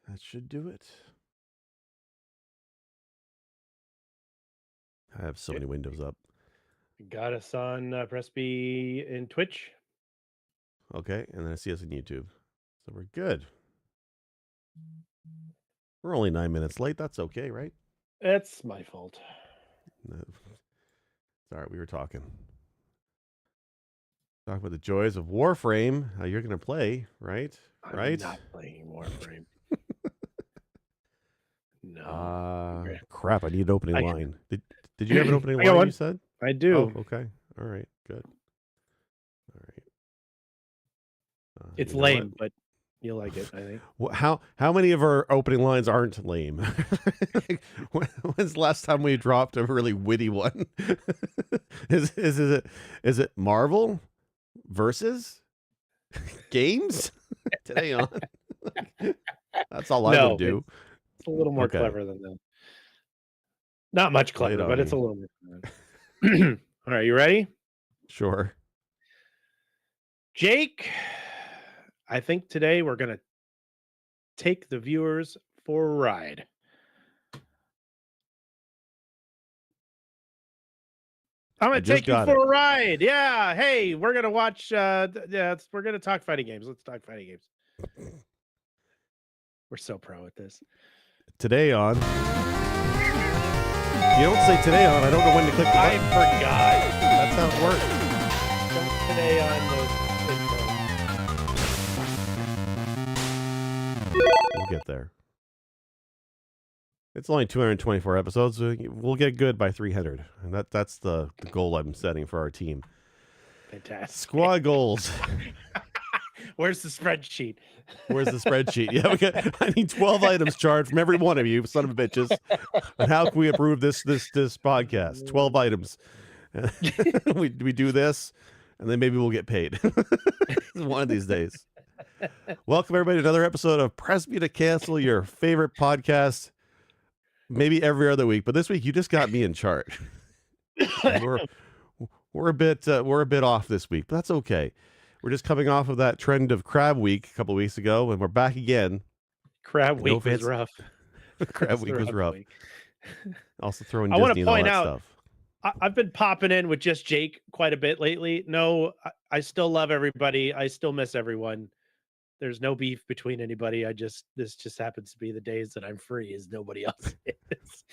That should do it. I have so many windows up. Got us on Press B in Twitch. Okay, and then I see us in YouTube. So we're good. We're only 9 minutes late. That's okay, right? It's my fault. No. It's all right. We were talking. Talk about the joys of Warframe. How you're going to play, right? I'm not playing Warframe. No. Crap. I need an opening I- line. Did you have an opening I got line? one. You said. I do. Oh, okay. All right. Good. All right. It's you know lame, what? but you'll like it, I think. How many of our opening lines aren't lame? When's the last time we dropped a really witty one? Is it Marvel versus games today on? That's all I would do. It's a little more Okay. clever than that. Not much Lay it clever, on but it's a me. little more clever. All right, you ready? Sure. Jake, I think today we're going to take the viewers for a ride. I'm going to take you for a ride. Yeah. Hey, we're going to watch. We're going to talk fighting games. Let's talk fighting games. We're so pro at this. Today on. If you don't say today on, I don't know when to click the button. I forgot. That's how it works. Don't today on the intro. We'll get there. It's only 224 episodes. So we'll get good by 300. And that's the goal I'm setting for our team. Fantastic. Squad goals. Where's the spreadsheet? Where's the spreadsheet? Yeah, I need 12 items charged from every one of you, son of bitches. And how can we improve this podcast? 12 items. we do this, and then maybe we'll get paid one of these days. Welcome everybody to another episode of Press Me to Cancel, your favorite podcast. Maybe every other week, but this week you just got me in charge. we're a bit off this week, but that's okay. We're just coming off of that trend of Crab Week a couple of weeks ago, and we're back again. Crab Week was rough. Crab Week was rough. Also throwing I Disney and all that stuff. I've been popping in with just Jake quite a bit lately. No, I still love everybody. I still miss everyone. There's no beef between anybody. This just happens to be the days that I'm free, as nobody else is.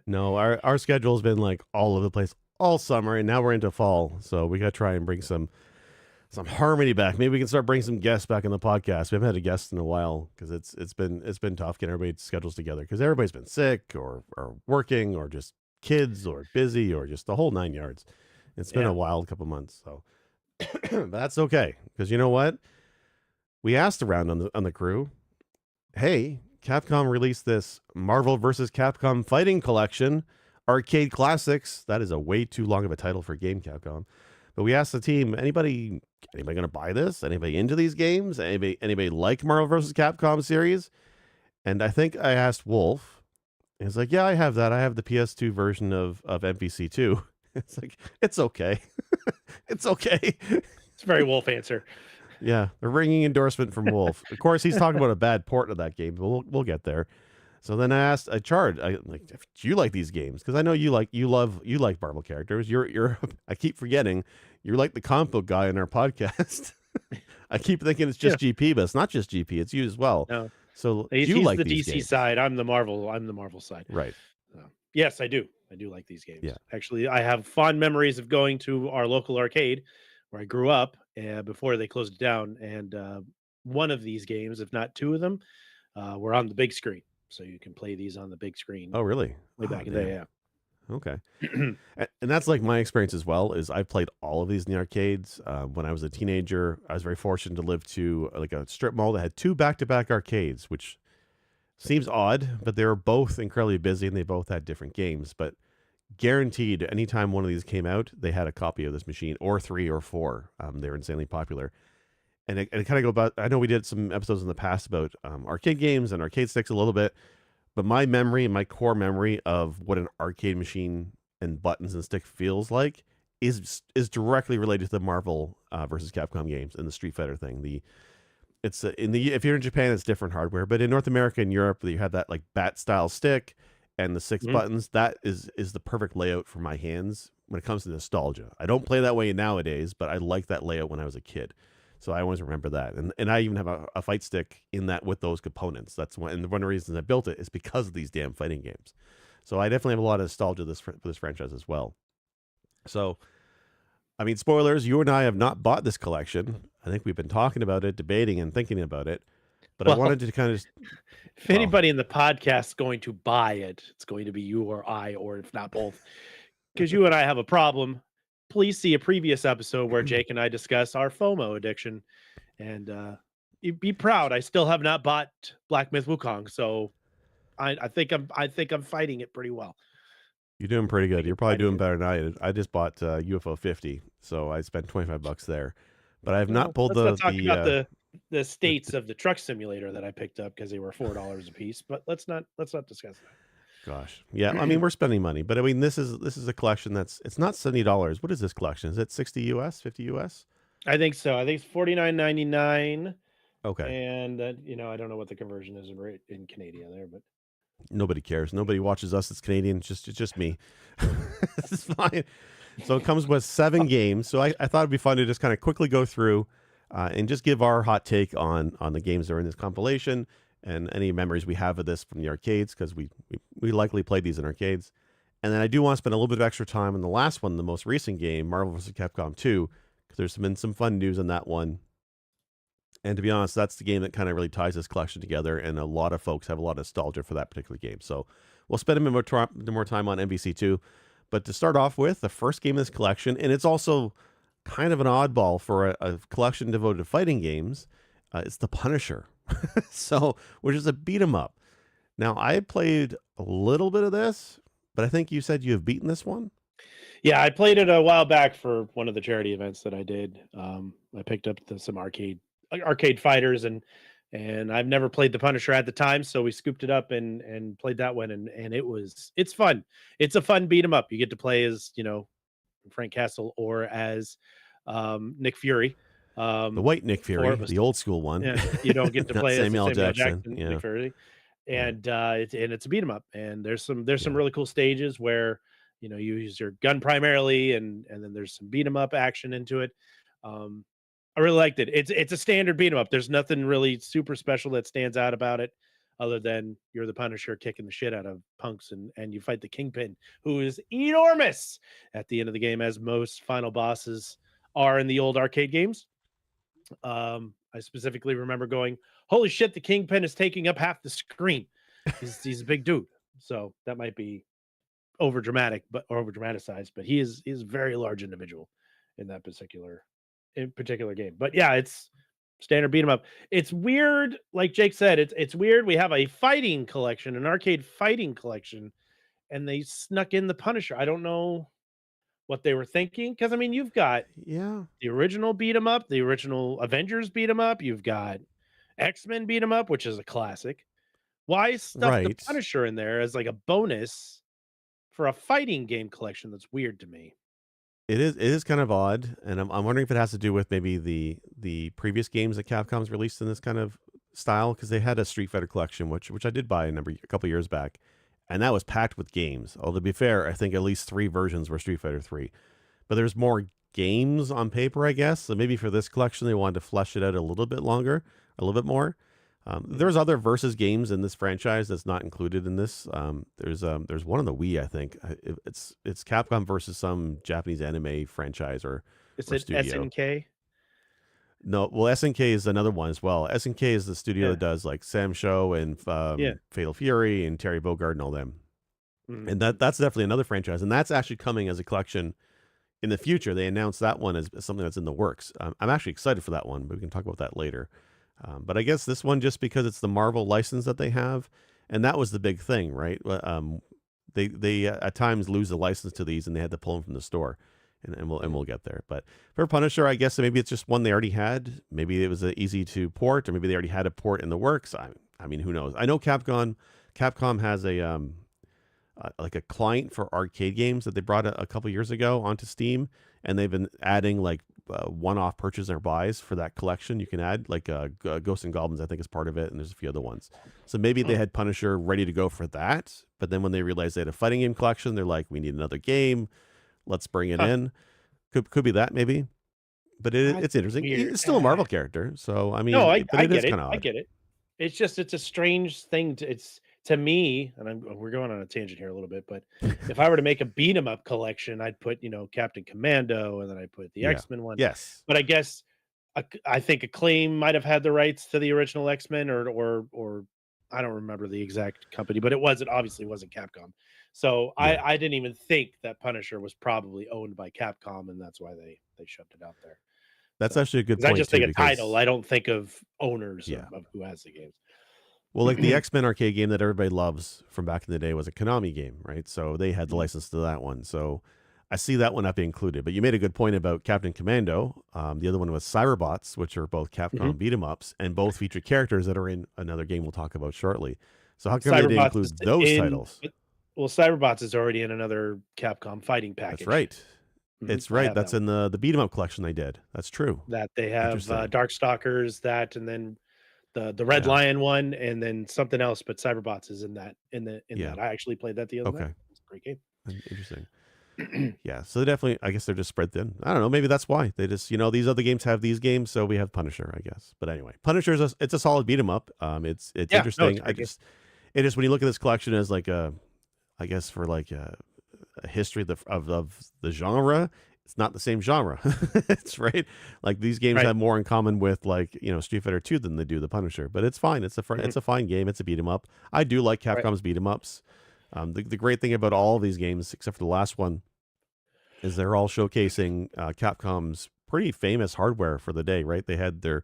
No, our schedule has been like all over the place all summer, and now we're into fall, so we got to try and bring some harmony back. Maybe we can start bringing some guests back in the podcast. We haven't had a guest in a while because it's been tough getting everybody's schedules together because everybody's been sick or working or just kids or busy or just the whole 9 yards. It's been a wild couple months, so but that's okay because you know what? We asked around on the crew, hey, Capcom released this Marvel vs. Capcom Fighting Collection, Arcade Classics. That is a way too long of a title for a game, Capcom. But we asked the team, anybody going to buy this? Anybody into these games? Anybody like Marvel vs. Capcom series? And I think I asked Wolf. And he's like, yeah, I have that. I have the PS2 version of MVC 2. It's like, it's okay. It's okay. It's a very Wolf answer. Yeah, a ringing endorsement from Wolf. Of course, he's talking about a bad port of that game, but we'll get there. So then I charged, do you like these games? Because I know you like Marvel characters. You're I keep forgetting you're like the comic book guy in our podcast. I keep thinking it's just GP, but it's not just GP. It's you as well. No. So he's like the these DC games? side. I'm the Marvel side. Right. Yes, I do. I do like these games. Yeah. Actually, I have fond memories of going to our local arcade where I grew up before they closed it down. And one of these games, if not two of them, were on the big screen. So you can play these on the big screen. Oh, really? Way back in the day, yeah. Okay. And that's like my experience as well, is I've played all of these in the arcades. When I was a teenager, I was very fortunate to live to like a strip mall that had two back-to-back arcades, which seems odd, but they were both incredibly busy and they both had different games. But guaranteed, anytime one of these came out, they had a copy of this machine, or 3 or 4. They were insanely popular. And it kind of go about, I know we did some episodes in the past about arcade games and arcade sticks a little bit, but my core memory of what an arcade machine and buttons and stick feels like is directly related to the Marvel versus Capcom games and the Street Fighter thing. it's if you're in Japan, it's different hardware, but in North America and Europe, you have that like bat style stick and the 6 Mhm. buttons. That is the perfect layout for my hands when it comes to nostalgia. I don't play that way nowadays, but I like that layout when I was a kid. So I always remember that, and I even have a fight stick in that with those components. That's one, and one of the reasons I built it is because of these damn fighting games. So I definitely have a lot of nostalgia for this franchise as well. So I mean, spoilers, you and I have not bought this collection. I think we've been talking about it, debating and thinking about it. But I Well, wanted to kind of, if well, anybody in the podcast is going to buy it, it's going to be you or I, or if not both, because you and I have a problem. Please see a previous episode where Jake and I discuss our FOMO addiction, and you'd be proud. I still have not bought Black Myth Wukong, so I think I'm fighting it pretty well. you're doing pretty good. You're probably Fighting doing it. better than I did. I just bought UFO 50, so I spent $25 there. But I have not Well, pulled let's not talk about the the states of the truck simulator that I picked up because they were $4 a piece. But let's not discuss gosh, yeah. I that. mean, we're spending money, but I mean, this is a collection it's not $70. What is this collection? Is it 60 US, 50 US? I think so. I think it's 49.99, Okay, and I don't know what the conversion is in Canada there, but nobody cares. Nobody watches us. It's Canadian. It's just me. It's fine. So it comes with 7 games. So I thought it'd be fun to just kind of quickly go through and just give our hot take on the games that are in this compilation and any memories we have of this from the arcades, because we likely played these in arcades. And then I do want to spend a little bit of extra time on the last one, the most recent game, Marvel vs. Capcom 2, because there's been some fun news on that one. And to be honest, that's the game that kind of really ties this collection together, and a lot of folks have a lot of nostalgia for that particular game. So we'll spend a bit more time on MVC2. But to start off with, the first game of this collection, and it's also kind of an oddball for a collection devoted to fighting games, it's The Punisher. So, which is a beat 'em up. Now, I played a little bit of this, but I think you said you have beaten this one. yeah, I played it a while back for one of the charity events that I did. I picked up some arcade fighters, and I've never played the Punisher at the time, so we scooped it up and played that one, and it's fun. It's a fun beat 'em up. You get to play as Frank Castle or as Nick Fury. The white Nick Four Fury, of us. the old school one, Yeah, you don't get to not play as the Samuel L. Samuel Jackson. Jackson, Yeah, Nick Fury, yeah, it's a beat 'em up, and there's some yeah. really cool stages where you use your gun primarily, and then there's some beat 'em up action into it. Um, I really liked it. It's a standard beat 'em up. There's nothing really super special that stands out about it, other than you're the Punisher kicking the shit out of punks, and you fight the Kingpin, who is enormous at the end of the game, as most final bosses are in the old arcade games. I specifically remember going, "Holy shit, the Kingpin is taking up half the screen. He's a big dude." So that might be over dramatic, but or over dramatized, but he's a very large individual in that particular game. But yeah, it's standard beat 'em up. It's weird, like Jake said, it's weird. We have a fighting collection, an arcade fighting collection, and they snuck in the Punisher. I don't know what they were thinking, because I mean, you've got Yeah, the original beat 'em up, the original Avengers beat 'em up, you've got X-Men beat 'em up, which is a classic. Why stuff the right. Punisher in there as like a bonus for a fighting game collection? That's weird to me. It is kind of odd, and I'm wondering if it has to do with maybe the previous games that Capcom's released in this kind of style, because they had a Street Fighter collection, which I did buy a couple years back, and that was packed with games. Although to be fair, I think at least 3 versions were Street Fighter 3, but there's more games on paper, I guess. So maybe for this collection, they wanted to flesh it out a little bit longer, a little bit more. Mhm. There's other versus games in this franchise that's not included in this. There's one on the Wii, I think. It's Capcom versus some Japanese anime franchise Is or it studio. SNK? No, well, SNK is another one as well. SNK is the studio Yeah, that does like Sam Show and yeah. Fatal Fury and Terry Bogard and all them. Mhm, And mhm. that's definitely another franchise, and that's actually coming as a collection in the future. They announced that one as something that's in the works. I'm actually excited for that one, but we can talk about that later. But I guess this one, just because it's the Marvel license that they have, and that was the big thing, right? They at times lose the license to these, and they had to pull them from the store, and we'll get there. But for Punisher, I guess maybe it's just one they already had. Maybe it was easy to port, or maybe they already had a port in the works. I mean, who knows? I know Capcom has like a client for arcade games that they brought a couple years ago onto Steam, and they've been adding like one-off purchases or buys for that collection. You can add like Ghosts and Goblins, I think, is part of it, and there's a few other ones. So maybe they had Punisher ready to go for that, but then when they realized they had a fighting game collection, they're like, we need another game. Let's bring it in. Could be that maybe, but it's interesting. Weird. It's still a Marvel character, so I No, mean, but I it is get it. kind of I odd. get it. It's just it's a strange thing to it's to me, and we're going on a tangent here a little bit, but if I were to make a beat 'em up collection, I'd put, Captain Commando and then I put the Yeah. X-Men one. Yes. But I guess I think Acclaim might have had the rights to the original X-Men or I don't remember the exact company, but it obviously wasn't Capcom. So Yeah. I didn't even think that Punisher was probably owned by Capcom, and that's why they shoved it out there. That's So actually a good because I point just too, think of title, because I don't think of owners yeah. of who has the games. Well, like the X-Men arcade game that everybody loves from back in the day was a Konami game, right? So they had the Mhm. license to that one. So I see that one not being included. But you made a good point about Captain Commando. The other one was Cyberbots, which are both Mhm. Capcom beat 'em ups, and both feature characters that are in another game we'll talk about shortly. So how come they didn't Cyberbots is include those in titles? well, Cyberbots is already in another Capcom fighting That's package. right. Mhm. It's I right. have that That's one. in the beat 'em up collection they did. That's true. That they have Interesting. Darkstalkers, that, and then the Red Yeah. Lion one, and then something else, but Cyberbots is in Yeah. that. I actually played that the other night. Okay. It's a great Interesting. game. Yeah, so they definitely, I guess they're just spread thin. I don't know. Maybe that's why they just, these other games have these games, so we have Punisher, I guess. But anyway, Punisher's it's a solid beat 'em up. It's Yeah, no, it's interesting. a great game. It is when you look at this collection as like I guess for like a history of the genre. It's not the same genre. It's right. Like these games Right. have more in common with like Street Fighter 2 than they do the Punisher. But it's fine. Mhm. It's a fine game. It's a beat 'em up. I do like Right. Capcom's beat 'em ups. The great thing about all of these games, except for the last one, is they're all showcasing Capcom's pretty famous hardware for the day, right? They had the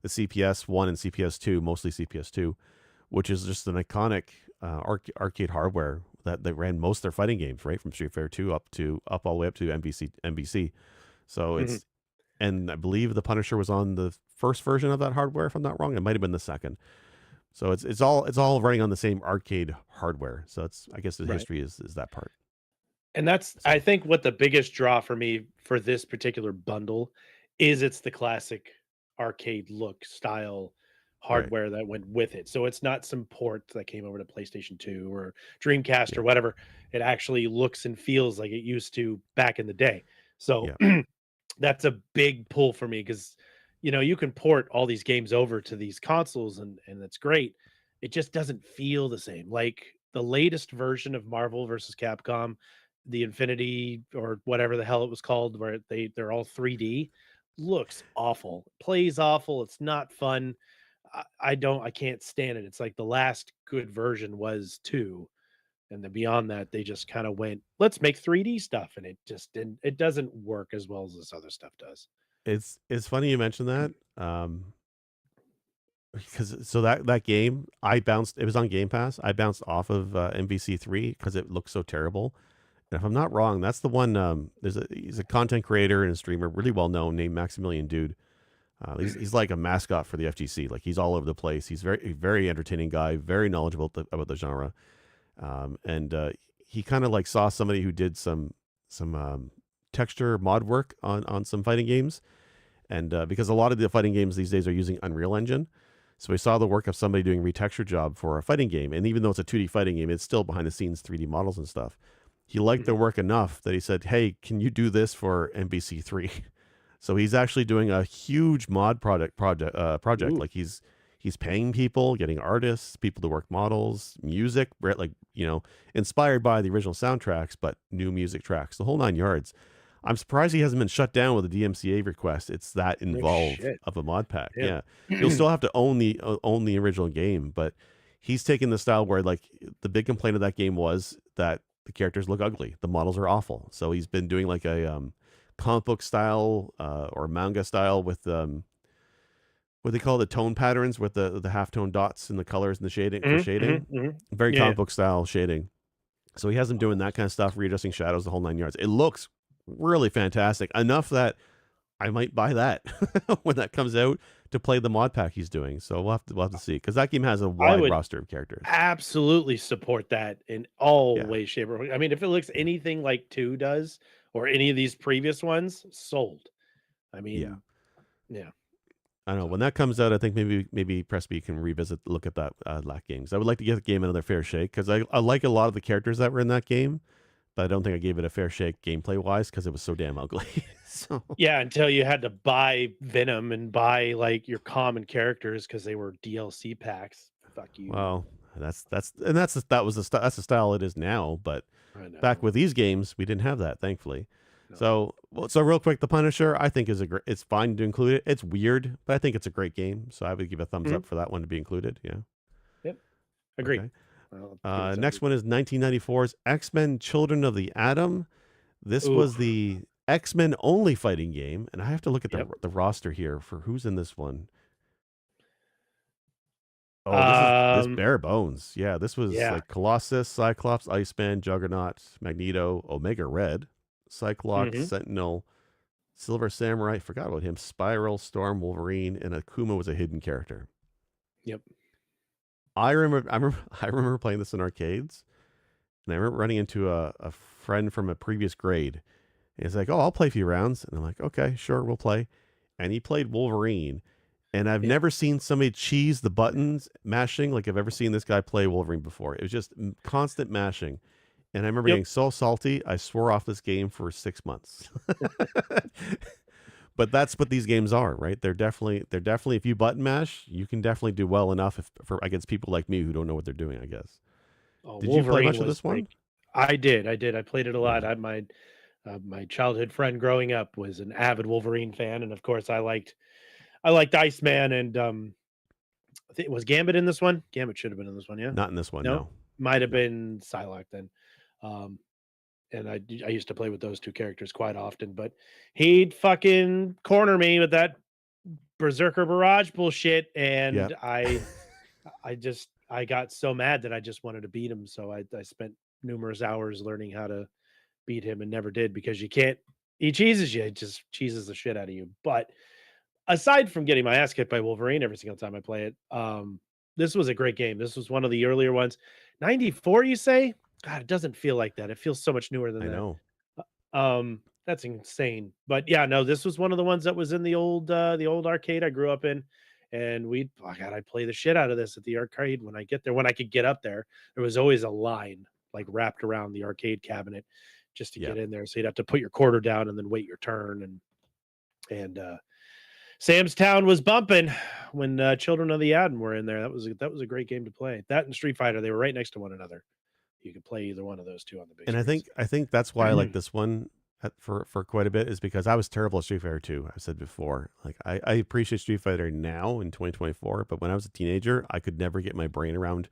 CPS 1 and CPS 2, mostly CPS 2, which is just an iconic arcade hardware that ran most of their fighting games, right? From Street Fighter 2 up all the way up to NBC. So Mhm. and I believe the Punisher was on the first version of that hardware, if I'm not wrong. It might have been the second. So it's all running on the same arcade hardware. So it's, I guess, the Right. history is that part. And that's I So think what the biggest draw for me for this particular bundle is it's the classic arcade look style right. hardware that went with it. So it's not some port that came over to PlayStation 2 or Dreamcast Yeah. or whatever. It actually looks and feels like it used to back in the day. So Yeah. that's a big pull for me because you can port all these games over to these consoles and that's great. It just doesn't feel the same. Like the latest version of Marvel versus Capcom, the Infinity or whatever the hell it was called, where they're all 3D, looks awful, plays awful. It's not fun. I can't stand it. It's like the last good version was two, and then beyond that, they just kind of went, let's make 3D stuff, and it just didn't. It doesn't work as well as this other stuff does. It's funny you mentioned that. Because so that game, I bounced. It was on Game Pass. I bounced off of MVC3 because it looked so terrible. And if I'm not wrong, that's the one. He's a content creator and a streamer, really well known, named Maximilian Dude. He's like a mascot for the FGC. Like he's all over the place. He's very entertaining guy, very knowledgeable about the genre. And he kind of like saw somebody who did some texture mod work on some fighting games, and because a lot of the fighting games these days are using Unreal Engine. So we saw the work of somebody doing retexture job for a fighting game, and even though it's a 2D fighting game, it's still behind the scenes 3D models and stuff. He liked their Mhm. work enough that he said, "Hey, can you do this for NBC3?" So he's actually doing a huge mod project. Ooh, Like he's paying people, getting artists, people to work models, music, like inspired by the original soundtracks, but new music tracks, the whole nine yards. I'm surprised he hasn't been shut down with a DMCA request. It's that no involved shit. of a mod pack. Damn. Yeah, you'll still have to own the original game, but he's taken the style where like the big complaint of that game was that the characters look ugly, the models are awful. So he's been doing like a comic book style or manga style with what they call the tone patterns with the halftone dots and the colors and the shading for Mhm, shading. mhm, mhm. Very Yeah, yeah. comic book style shading. So he has them doing that kind of stuff, readjusting shadows, the whole nine yards. It looks really fantastic. Enough that I might buy that when that comes out to play the mod pack he's doing. So we'll have to see because that game has a I wide would roster of characters. absolutely support that in all Yeah, ways, shape, or form. I mean, if it looks yeah, anything like 2 does or any of these previous ones, sold. I Yeah. mean, yeah. I don't know. So When that comes out, I think maybe Press B can revisit, look at that game. 'Cause I would like to give the game another fair shake because I like a lot of the characters that were in that game, but I don't think I gave it a fair shake gameplay wise because it was so damn ugly. So yeah, until you had to buy Venom and buy like your common characters because they were DLC packs. Fuck you. well, that's the style it is now. But I back know. with these games, we didn't have that, thankfully. No. So real quick, the Punisher, I think it's fine to include it. It's weird, but I think it's a great game. So I would give a thumbs Mhm. up for that one to be included. Yeah. Yep. Agreed. Okay. I'll give it Next 70. one is 1994's X-Men: Children of the Atom. This Ooh. was the X-Men only fighting game, and I have to look at Yep. the roster here for who's in this one. Oh, this Um. bare bones. Yeah, this was Yeah. like Colossus, Cyclops, Iceman, Juggernaut, Magneto, Omega Red, Cyclops, Hmm. Sentinel, Silver Samurai. Forgot about him. Spiral, Storm, Wolverine, and Akuma was a hidden character. Yep. I remember playing this in arcades, and I remember running into a friend from a previous grade. And he's like, "Oh, I'll play a few rounds," and I'm like, "Okay, sure, we'll play." And he played Wolverine, and I've Yep. never seen somebody cheese the buttons mashing like I've ever seen this guy play Wolverine before. It was just constant mashing. And I remember Yep. getting so salty, I swore off this game for 6 months. But that's what these games are, right? They're definitely if you button mash, you can definitely do well enough for against people like me who don't know what they're doing, I guess. Oh, Did you play Wolverine much of was this like, one? I did. I did. I played it a lot. Yeah. My childhood friend growing up was an avid Wolverine fan, and of course, I liked Iceman, and I think was Gambit in this one. Gambit should have been in this one. Yeah. Not in this one, No, no. might have No. been Psylocke then. Um, and I used to play with those two characters quite often, but he'd fucking corner me with that Berserker Barrage bullshit, Yeah. and I got so mad that I just wanted to beat him. So I spent numerous hours learning how to beat him and never did because you can't. He cheeses you, it just cheeses the shit out of you. But aside from getting my ass kicked by Wolverine every single time I play it, this was a great game. This was one of the earlier ones. 94, you say? God, it doesn't feel like that. It feels so much newer than I that. know. That's insane. But yeah, no, this was one of the ones that was in the old arcade I grew up in. And oh God, I play the shit out of this at the arcade when I get there. When I could get up there, there was always a line like wrapped around the arcade cabinet just to Yeah. get in there. So you'd have to put your quarter down and then wait your turn. And Sam's Town was bumping when Children of the Atom were in there. That was a great game to play. That and Street Fighter, they were right next to one another. You could play either one of those two on the big And I screens. think I think that's why I like this one for quite a bit is because I was terrible at Street Fighter 2. I said before, like I appreciate Street Fighter now in 2024, but when I was a teenager, I could never get my brain around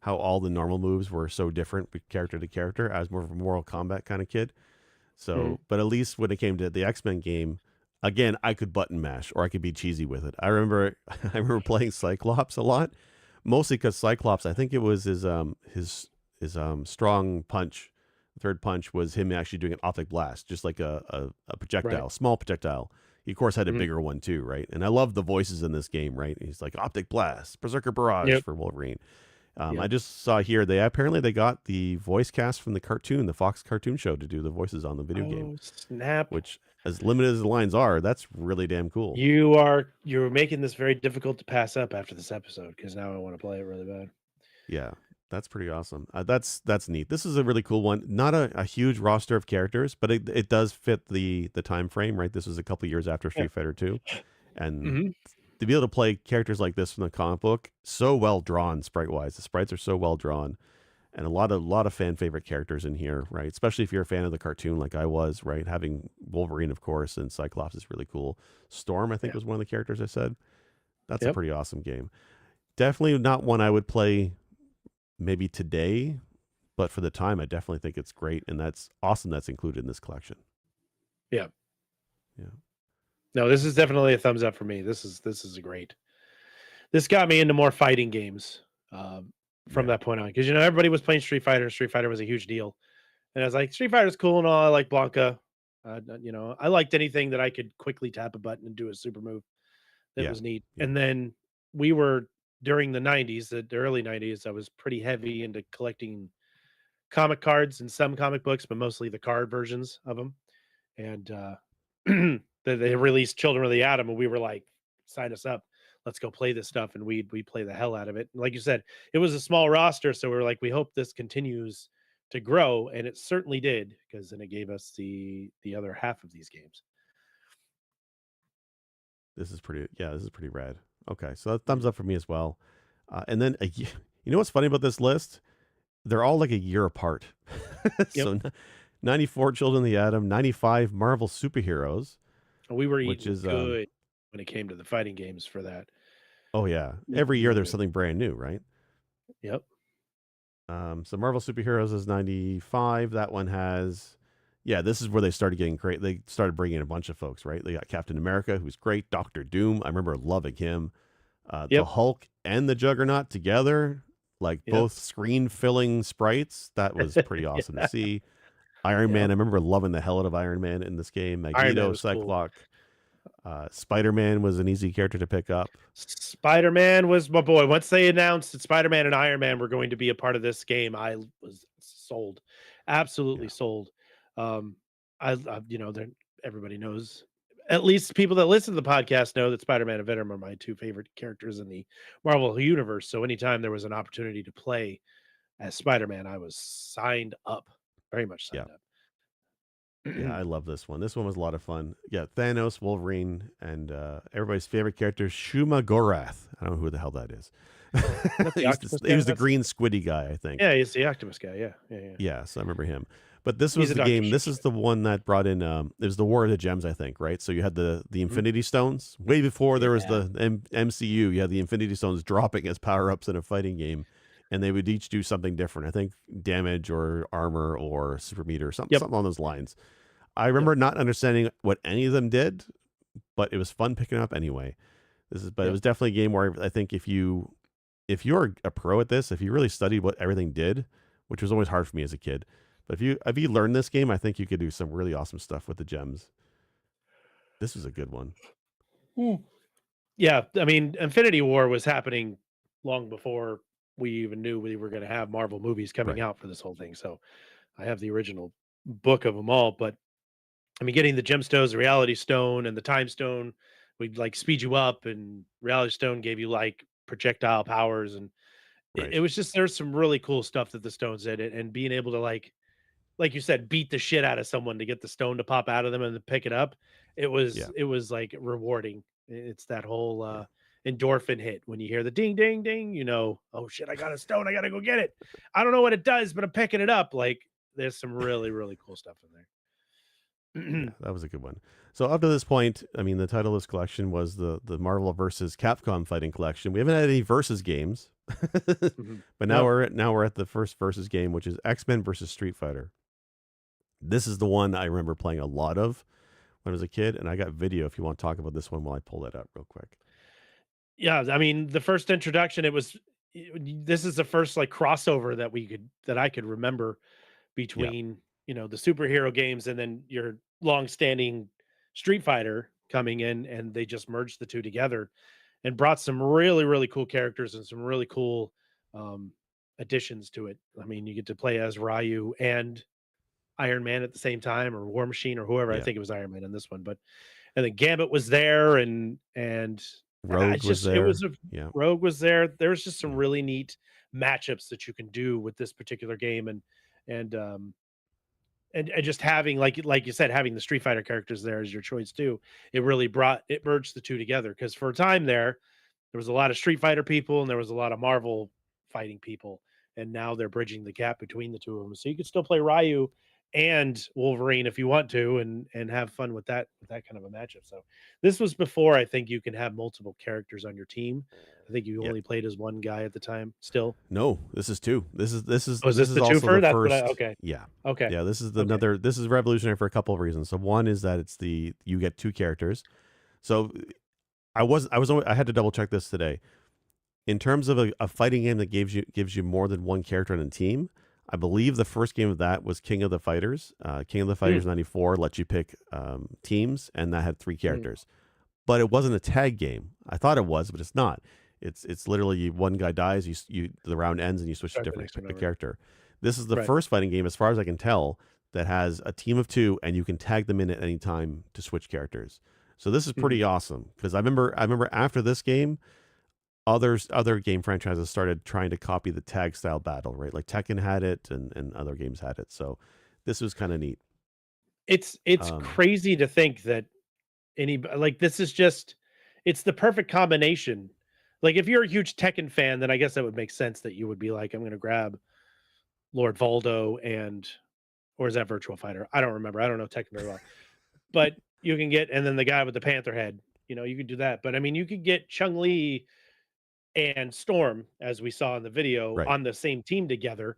how all the normal moves were so different character to character. I was more of a Mortal Kombat kind of kid. Mhm. So, but at least when it came to the X-Men game, again, I could button mash or I could be cheesy with it. I remember I remember playing Cyclops a lot, mostly because Cyclops, I think it was his strong punch, third punch was him actually doing an optic blast, just like a Right. projectile, small projectile. He of course had a Mhm. bigger one too, right? And I love the voices in this game, right? He's like optic blast, berserker barrage Yep. for Wolverine. I Yep. just saw here they got the voice cast from the cartoon, the Fox cartoon show, to do the voices on the video game, Oh, snap. which, as limited as the lines are, that's really damn cool. You're making this very difficult to pass up after this episode because now I want to play it really bad. Yeah, that's pretty awesome. That's neat. This is a really cool one. Not a huge roster of characters, but it does fit the time frame, right? This was a couple years after Yeah. Street Fighter 2, and Mhm. to be able to play characters like this from the comic book, so well drawn sprite wise. The sprites are so well drawn, and a lot of fan favorite characters in here, right? Especially if you're a fan of the cartoon, like I was, right? Having Wolverine, of course, and Cyclops is really cool. Storm, I think, Yeah. was one of the characters I said. That's a Yep. pretty awesome game. Definitely not one I would play maybe today, but for the time, I definitely think it's great, and that's awesome. That's included in this collection. Yeah. Yeah, No, this is definitely a thumbs up for me. This is a great. This got me into more fighting games from yeah, that point on because everybody was playing Street Fighter. Street Fighter was a huge deal, and I was like, Street Fighter's cool and all. I like Blanca. I liked anything that I could quickly tap a button and do a super move. That yeah, was neat. yeah, And then we were during the 90s, the early 90s, I was pretty heavy into collecting comic cards and some comic books, but mostly the card versions of them. And they released Children of the Atom, and we were like, sign us up. Let's go play this stuff. And we play the hell out of it. And like you said, it was a small roster. So we were like, we hope this continues to grow. And it certainly did, because then it gave us the other half of these games. This is pretty. Yeah, this is pretty rad. Okay, so that thumbs Mhm. up for me as well. And then you know what's funny about this list? They're all like a year apart. Yep. So 94 Children of the Atom, 95 Marvel Superheroes, We were which eating is good when it came to the fighting games for that. oh yeah, every year Real there's good. something brand new, right? Yep. So Marvel Superheroes is 95. That one has, yeah, this is where they started getting great. They started bringing in a bunch of folks, right? They got Captain America, who's great. Doctor Doom, I remember loving him. The Yep. Hulk and the Juggernaut together, like Yep. both screen filling sprites. That was pretty awesome to Yeah. see. Iron Man, Yep. I remember loving the hell out of Iron Man in this game. Iron Man Magneto, was cool. Cyclops, Spider Man was an easy character to pick up. Spider-Man was my boy. Once they announced that Spider-Man and Iron Man were going to be a part of this game, I was sold, absolutely Yeah, sold. Um, they're everybody knows, at least people that listen to the podcast know that Spider-Man and Venom are my two favorite characters in the Marvel universe. So anytime there was an opportunity to play as Spider-Man, I was signed up, very much yeah. signed up. Yeah, I love this one. This one was a lot of fun. Yeah, Thanos, Wolverine, and everybody's favorite character, Shuma Gorath. I don't know who the hell that is. Not the octopus He guy. was the That's green squiddy guy, I think. yeah, he's the octopus guy. Yeah, yeah, yeah. Yeah, so I remember him. But this He's was a the Doctor game. This Strange is the one that brought in. It was the War of the Gems, I think, right? So you had the guy. Mhm. Infinity Stones way before there was Yeah. the MCU. You had the Infinity Stones dropping as power ups in a fighting game, and they would each do something different. I think damage or armor or super meter, something Yep. something on those lines. I Yep. remember not understanding what any of them did, but it was fun picking up anyway. But it Yep. was definitely a game where I think if you're a pro at this, if you really studied what everything did, which was always hard for me as a kid, but if you learned this game, I think you could do some really awesome stuff with the gems. This is a good one. Mm. Yeah, I mean, Infinity War was happening long before we even knew we were going to have Marvel movies coming Right. out for this whole thing. So I have the original book of them all. But I mean, getting the gemstones, the Reality Stone, and the Time Stone would like speed you up, and Reality Stone gave you like projectile powers, and it Right. was just there's some really cool stuff that the stones did, and being able to like you said, beat the shit out of someone to get the stone to pop out of them and to pick it up. Yeah. It was like rewarding. It's that whole Yeah. endorphin hit when you hear the ding ding ding, oh shit, I got a stone, I gotta go get it. I don't know what it does, but I'm picking it up. Like there's some really, really cool stuff in Yeah, there. that was a good one. So up to this point, I mean, the title of this collection was the Marvel versus Capcom Fighting Collection. We haven't had any versus games, Mhm. but Nope. now we're at the first versus game, which is X-Men versus Street Fighter. This is the one I remember playing a lot of when I was a kid, and I got video if you want to talk about this one while I pull that up real quick. Yeah, I mean, the first introduction, this is the first like crossover that I could remember Yeah, between the superhero games and then your long-standing Street Fighter coming in, and they just merged the two together and brought some really really cool characters and some really cool um additions to it. I mean, you get to play as Ryu and Iron Man at the same time, or War Machine, or whoever. I yeah. think it was Iron Man in this one, but and then Gambit was there, and I Rogue was just it was there. a Yeah, Rogue was there. There's just some yeah, really neat matchups that you can do with this particular game, and and just having like you said, having the Street Fighter characters there as your choice too. It merged the two together, because for a time there was a lot of Street Fighter people and there was a lot of Marvel fighting people, and now they're bridging the gap between the two of them. So you can still play Ryu and Wolverine if you want to, and have fun with that kind of a matchup. So this was before I think you can have multiple characters on your team. I think you yeah. only played as one guy at the time. Still, No, this is two. oh, is This this is the also the twofer? That's what I first. okay, Yeah, okay, yeah. This is okay. another. This is revolutionary for a couple of reasons. So one is that you get two characters. So I had to double check this today. In terms of a fighting game that gives you more than one character on a team, I believe the first game of that was King of the Fighters. King of the Fighters Mm, '94 let you pick teams, and that had three mm, characters. But it wasn't a tag game. I thought it was, but it's not. It's literally one guy dies, the round ends, and you switch to start the different next one a over. character. This is the Right. first fighting game, as far as I can tell, that has a team of two, and you can tag them in at any time to switch characters. So this is Mhm. pretty awesome because I remember after this game, other game franchises started trying to copy the tag style battle, right? Like Tekken had it, and other games had it. So this was kind of neat. It's Um, crazy to think that like, this is just it's the perfect combination. Like, if you're a huge Tekken fan, then I guess that would make sense that you would be like, "I'm gonna grab Lord Voldo and" or is that Virtual Fighter? I don't remember, I don't know Tekken very well. But you can get and then the guy with the panther head, you could do that. But, I mean, you could get Chun-Li and Storm, as we saw in the video, right. on the same team together.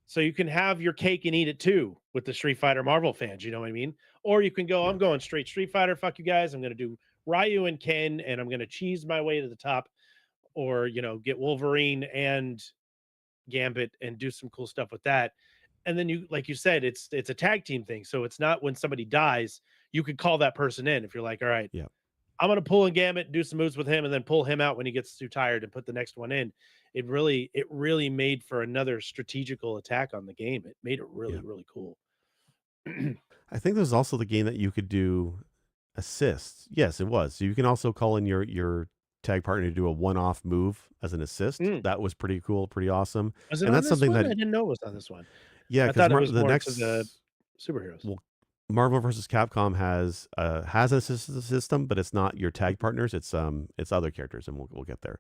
So you can have your cake and eat it too with the Street Fighter Marvel fans, you know what I mean? Or you can go, Yeah. I'm going straight Street Fighter, fuck you guys. I'm going to do Ryu and Ken and I'm going to cheese my way to the top or, get Wolverine and Gambit and do some cool stuff with that. And then you like you said, it's a tag team thing. So it's not when somebody dies, you could call that person in if you're like, all right, Yeah. I'm gonna pull in Gambit, do some moves with him, and then pull him out when he gets too tired and put the next one in. It really made for another strategical attack on the game. It made it Yeah. really, really cool. I think there's also the game that you could do assists. Yes, it was. So you can also call in your tag partner to do a one-off move as an assist. Mm. That was pretty cool, pretty awesome. Was it And on that's this something one? that I didn't know it was on this one. yeah, I because thought it was the more to the next superheroes. well, Marvel versus Capcom has an assist system, but it's not your tag Mhm. partners. It's other characters, and we'll get there.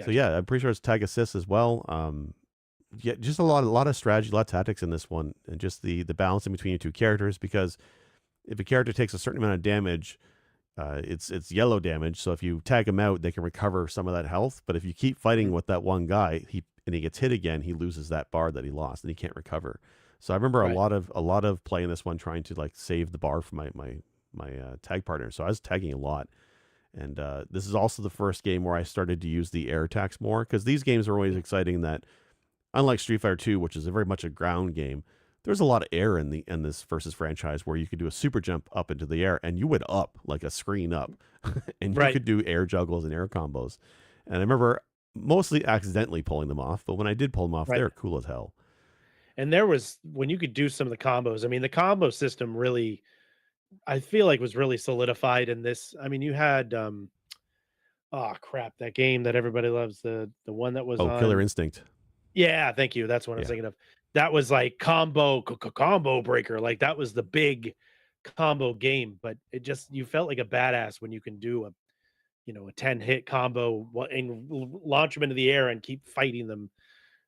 So Gotcha. yeah, I'm pretty sure it's tag assists as well. Yeah, just a lot of strategy, a lot of tactics in this one, and just the balancing between your two characters. Because if a character takes a certain amount of damage, it's yellow damage. So if you tag him out, they can recover some of that health. But if you keep fighting Mhm. with that one guy, he gets hit again, he loses that bar that he lost, and he can't recover. So I remember a Right. lot of playing this one, trying to like save the bar for my tag partner. So I was tagging a lot. And this is also the first game where I started to use the air attacks more because these games are always Mhm. exciting. That unlike Street Fighter 2, which is a very much a ground game, there's a lot of air in this versus franchise where you could do a super jump up into the air and you would up like a screen up, and you Right. could do air juggles and air combos. And I remember mostly accidentally pulling them off, but when I did pull them off, Right. they're cool as hell. And there was when you could do some of the combos. I mean, the combo system really, I feel like, was really solidified in this. I mean, you had oh crap, that game that everybody loves, the one that was Oh, Killer on. Instinct. Yeah, thank you, that's what I was Yeah, thinking of. That was like combo breaker, like, that was the big combo game, but it just you felt like a badass when you can do a 10-hit combo and launch them into the air and keep fighting them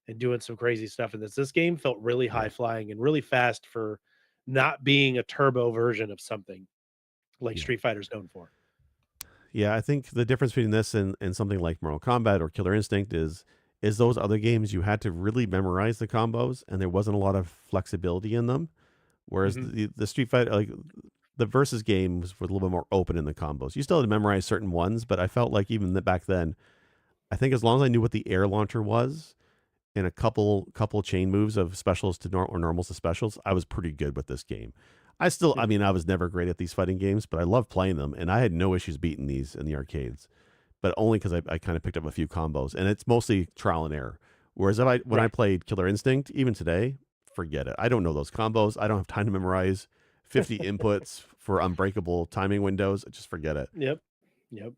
and doing some crazy stuff in this game felt really yeah, high flying and really fast for not being a turbo version of something like yeah. Street Fighter's known for. Yeah, I think the difference between this and something like Mortal Kombat or Killer Instinct is those other games you had to really memorize the combos and there wasn't a lot of flexibility in them. Whereas Mhm. the Street Fighter, like the versus games, were a little bit more open in the combos. You still had to memorize certain ones, but I felt like even back then, I think as long as I knew what the air launcher was and a couple chain moves of specials to or normals to specials, I was pretty good with this game. I Mhm. mean, I was never great at these fighting games, but I love playing them, and I had no issues beating these in the arcades. But only because I kind of picked up a few combos, and it's mostly trial and error. Whereas when I Right. played Killer Instinct, even today, forget it. I don't know those combos. I don't have time to memorize 50 inputs for unbreakable timing windows. Just forget it. Yep. Yep.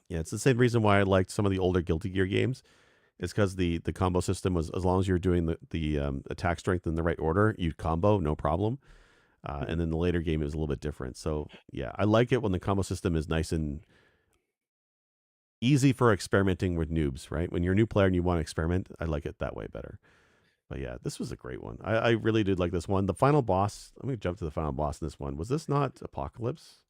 Yeah, it's the same reason why I liked some of the older Guilty Gear games. It's because the combo system was as long as you're doing the attack strength in the right order, you'd combo no problem. And Mhm. then the later game is a little bit different. So yeah, I like it when the combo system is nice and easy for experimenting with noobs. Right, when you're a new player and you want to experiment, I like it that way better. But yeah, this was a great one. I really did like this one. The final boss. Let me jump to the final boss in this one. Was this not Apocalypse?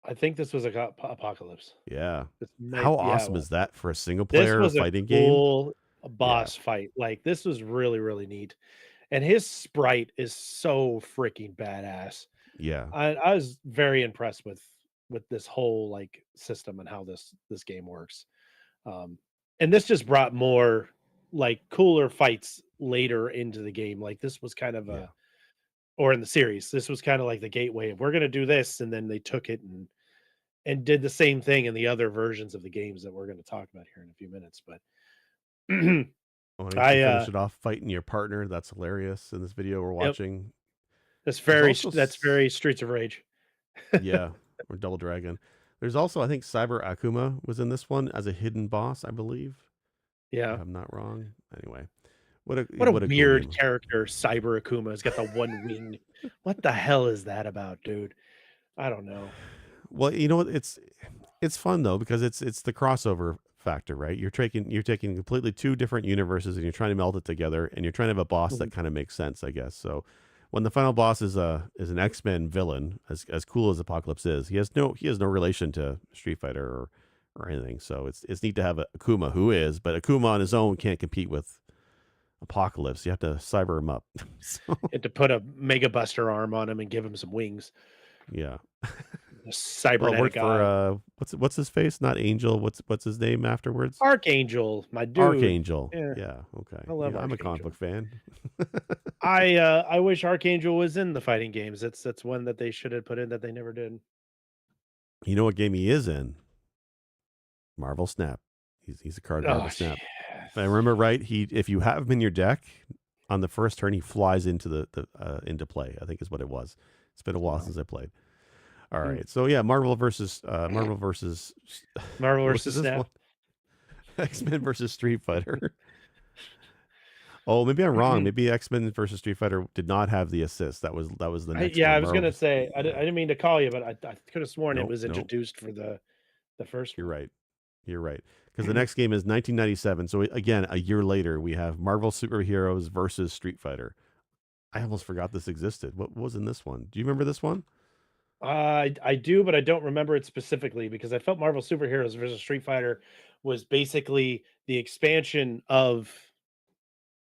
I think this was a Apocalypse. Yeah. This might How yeah, it awesome was. is that for a single This player was a fighting game? cool Yeah. boss fight. Like, this was really, really neat, and his sprite is so freaking badass. Yeah. I was very impressed with this whole, like, system and how this game works. Um, and this just brought more, like, cooler fights later into the game. Like, this was kind of Yeah. a or in the series, this was kinda like the gateway of, "We're gonna do this," and then they took it and did the same thing in the other versions of the games that we're gonna talk about here in a few minutes, but When you I, finish it off fighting your partner, that's hilarious in this video we're yep, watching. that's There's very also that's very Streets of Rage. yeah, or Double Dragon. There's also, I think, Cyber Akuma was in this one as a hidden boss, I believe, if Yeah. I'm not wrong. Anyway, What a what a cool weird game. character, Cyber Akuma. Has got the one wing. What the hell is that about, dude? I don't know. Well, you know what? It's fun though because it's the crossover factor, right? You're taking completely two different universes and you're trying to meld it together, and you're trying to have a boss Mhm. that kind of makes sense, I guess. So when the final boss is an X-Men villain, as cool as Apocalypse is, he has no relation to Street Fighter or anything. So it's neat to have a Akuma who is, but Akuma on his own can't compete with Apocalypse. You have to cyber him up. So And to put a Mega Buster arm on him and give him some wings. yeah. A Well, it worked cybernetic for eye. what's his face? Not Angel. What's his name afterwards? Archangel, my dude. Archangel. Yeah, Yeah. Okay. I love Yeah, I'm a comic book Archangel. fan. I wish Archangel was in the fighting games. That's one that they should have put in that they never did. You know what game he is in? Marvel Snap. He's a card in Oh, Marvel Snap. If I yes. remember right, if you have him in your deck on the first turn, he flies into the into play. I think is what it was. It's been a while Wow. since I played. All Hmm. right. So yeah, Marvel versus Marvel what versus is this one? Snap. X-Men versus Street Fighter. Oh, maybe I'm wrong. Maybe X-Men versus Street Fighter did not have the assist. That was the next Yeah, I one. was Marvel. gonna say I Yeah. didn't mean to call you, but I could have sworn it Nope. was Nope. introduced for the first You're one. right. You're right. Because the next game is 1997. So again, a year later, we have Marvel Superheroes versus Street Fighter. I almost forgot this existed. What was in this one? Do you remember this one? I do, but I don't remember it specifically because I felt Marvel Superheroes versus Street Fighter was basically the expansion of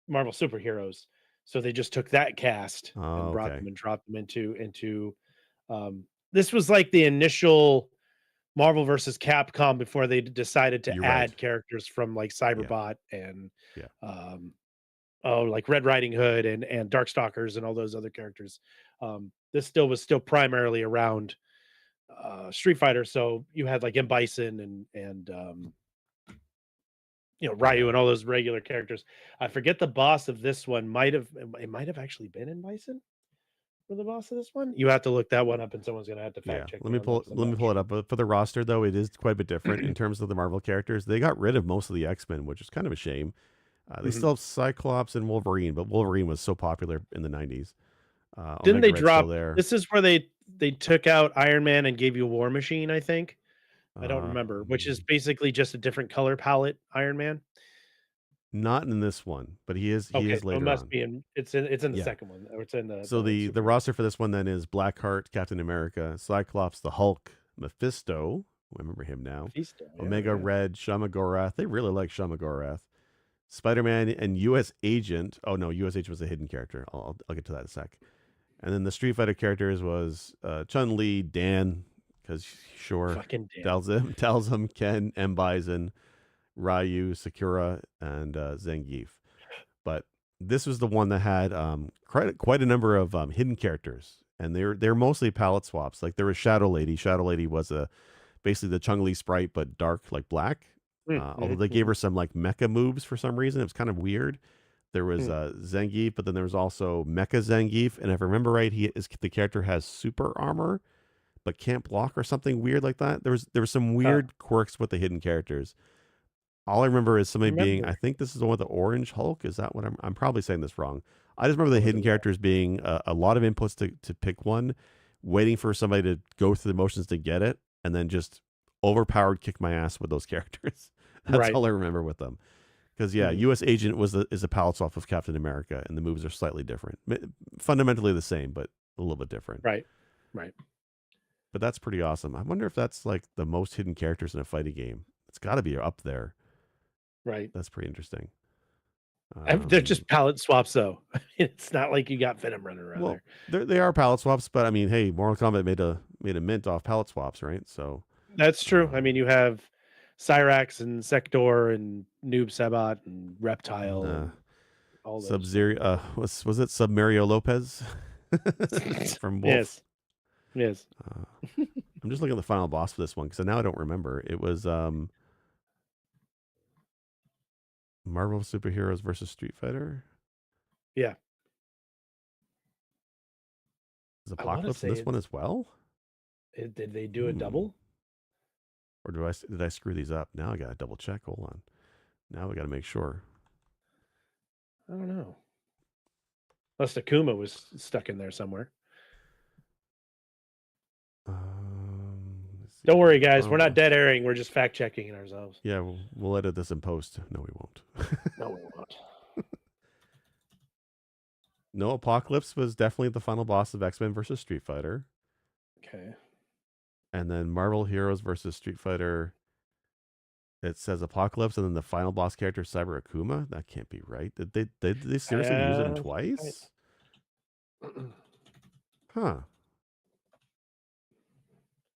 Marvel Superheroes. So they just took that cast and Oh, brought okay. them and dropped them into this was like the initial Marvel versus Capcom before they decided to You're right. add characters from like Yeah. Cyberbot and Yeah. um like Red Riding Hood and Darkstalkers and all those other characters. This still was still primarily around Street Fighter, so you had like M Bison and Ryu Yeah. and all those regular characters. I forget the boss of this one. It might have actually been in Bison for the boss of this one. You have to look that one up, and someone's gonna have to Yeah. fact check Let me me on that pull because I'm let me not pull it sure. up. But for the roster though, it is quite a bit different in terms of the Marvel characters. They got rid of most of the X-Men, which is kind of a shame. They Mhm. still have Cyclops and Wolverine, but Wolverine was so popular in the 90s. Didn't Omega they Red's still drop? there. This is where they took out Iron Man and gave you War Machine. I think I don't remember, which is Um, basically just a different color palette Iron Man. Not in this one, but he Okay, is so it later must on. be in. It's in the Yeah. second one, or it's in So the the superhero. roster for this one then is Blackheart, Captain America, Cyclops, the Hulk, Mephisto. I remember him now. Mephisto, yeah, Omega yeah. Red, Shamagorath. They really like Shamagorath. Spider Man and U.S. Agent. Oh no, U.S. Agent was a hidden character. I'll get to that in a sec. And then the Street Fighter characters was Chun Li, Dan, because sure, Fucking Dan. Talzum, Ken, M Bison, Ryu, Sakura, and Zangief. But this was the one that had quite a number of hidden characters, and they're mostly palette swaps. Like there was Shadow Lady. Shadow Lady was a basically the Chung Li sprite, but dark like black. Mm, Although mhm, they gave mhm, her some like mecha moves for some reason, it was kind of weird. There was mm. Zangief, but then there was also Mecha Zangief, and if I remember right, the character has super armor but can't block or something weird like that. There was some Huh, weird quirks with the hidden characters. All I remember is somebody being, remember I think this is the one with the orange Hulk. Is that what I'm probably saying this wrong. I just remember the more hidden than that. characters being a lot of inputs to pick one, waiting for somebody to go through the motions to get it, and then just overpowered kick my ass with those characters. That's Right. all I remember with them. Because yeah, Mhm. U.S. Agent is a palette swap of Captain America, and the moves are slightly different, fundamentally the same, but a little bit different. Right. Right. But that's pretty awesome. I wonder if that's like the most hidden characters in a fighting game. It's got to be up there. Right. That's pretty interesting. They're Um, just palette swaps, though. It's not like you got Venom running around well, there. they are palette swaps, but I mean, hey, Mortal Kombat made a mint off palette swaps, right? So, That's true. I mean, um, you have Cyrax and Sector and Noob Sabat and Reptile nah, and all Sub those Zero. fucking guys. Was it Sub Mario Lopez from Wolf? Yes. Yes. Uh, I'm just looking at the final boss for this one because now I don't remember. It was Marvel Superheroes versus Street Fighter. Yeah. Is I wanna Apocalypse in say this one as well? did they do a Hmm. double? Or did I screw these up? Now I got to double check. Hold on. Now we got to make sure. I don't know. Unless Akuma was stuck in there somewhere. Let's see Don't here. worry, guys. We're Oh, not dead airing. We're just fact checking ourselves. yeah, we'll edit this in post. No, we won't. No, we won't. No, Apocalypse was definitely the final boss of X-Men versus Street Fighter. Okay. And then Marvel Heroes versus Street Fighter. It says Apocalypse, and then the final boss character Cyber Akuma. That can't be right. Did they seriously use him twice? Huh.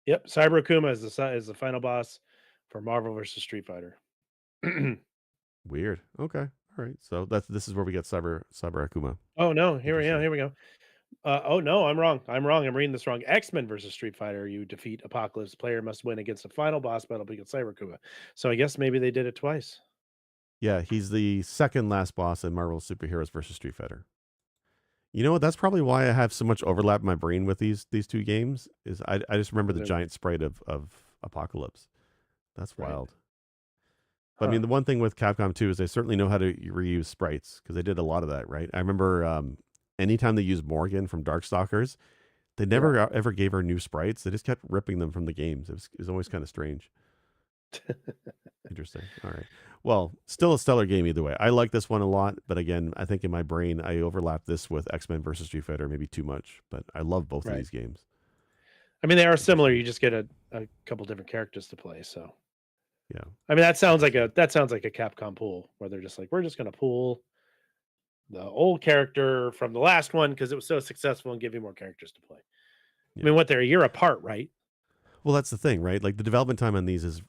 Yep, Cyber Akuma is the final boss for Marvel versus Street Fighter. Weird. Okay. All right. So this is where we get Cyber Akuma. Oh no, here Interesting. we go. Oh no, I'm wrong. I'm reading this wrong. X-Men versus Street Fighter. You defeat Apocalypse. Player must win against the final boss battle against Cyber Akuma. So I guess maybe they did it twice. Yeah, he's the second last boss in Marvel Superheroes versus Street Fighter. You know what? That's probably why I have so much overlap in my brain with these two games. Is I just remember the giant sprite of Apocalypse. That's wild. But I mean, the one thing with Capcom 2 is they certainly know how to reuse sprites because they did a lot of that, right? I remember anytime they used Morgan from Darkstalkers, they never ever gave her new sprites. They just kept ripping them from the games. It was always kind of strange. Interesting. All right. Well, still a stellar game either way. I like this one a lot, but again, I think in my brain I overlap this with X-Men versus Street Fighter maybe too much. But I love both of these games. I mean, they are similar. You just get a couple different characters to play. So yeah. I mean, that sounds like a Capcom pool where they're just like, we're just going to pool the old character from the last one because it was so successful and give you more characters to play. Yeah. I mean, they're a year apart, right? Well, that's the thing, right? Like the development time on these is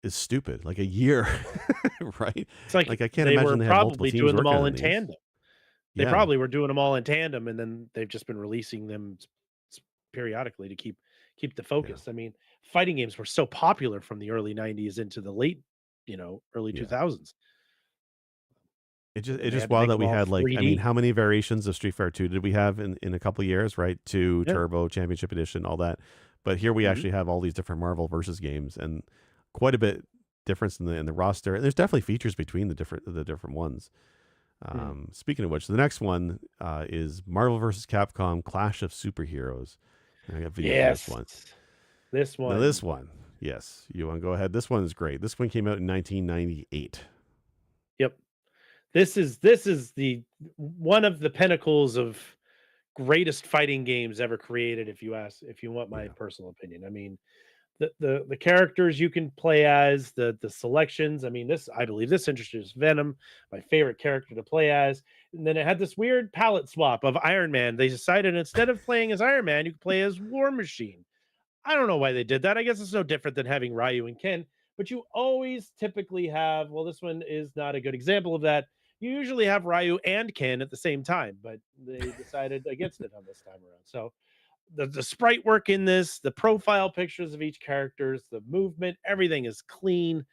stupid. Like a year, right? It's like I can't imagine they have multiple teams doing them all in these. tandem. They probably were doing them all in tandem, and then they've just been releasing them periodically to keep the focus. I mean, fighting games were so popular from the early 90s into the late, early 2000s. It's just wild that we had 3D. I mean, how many variations of Street Fighter 2 did we have in a couple of years, right? 2, Turbo, Championship Edition, all that. But here we actually have all these different Marvel versus games and quite a bit difference in the roster. And there's definitely features between the different ones. Speaking of which, the next one is Marvel versus Capcom Clash of Superheroes. And I got video for this one. This one. Now, this one. Yes. You want to go ahead? This one is great. This one came out in 1998. Yep. This is the one of the pinnacles of greatest fighting games ever created. If you want my personal opinion, I mean, the characters you can play as, the selections. I mean, I believe this introduced Venom, my favorite character to play as, and then it had this weird palette swap of Iron Man. They decided instead of playing as Iron Man, you could play as War Machine. I don't know why they did that. I guess it's no different than having Ryu and Ken, but you always typically have. Well, this one is not a good example of that. You usually have Ryu and Ken at the same time, but they decided against it on this time around. So the sprite work in this, the profile pictures of each characters, the movement, everything is clean.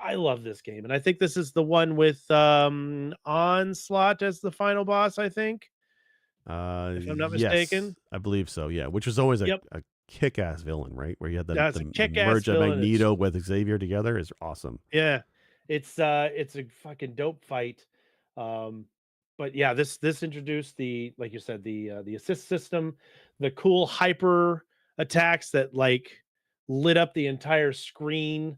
I love this game. And I think this is the one with Onslaught as the final boss, I think. If I'm not mistaken. I believe so, yeah. Which was always a kick-ass villain, right? Where you had the merge of Magneto with Xavier together is awesome. Yeah. It's a fucking dope fight. But yeah, this introduced like you said, the assist system, the cool hyper attacks that like lit up the entire screen.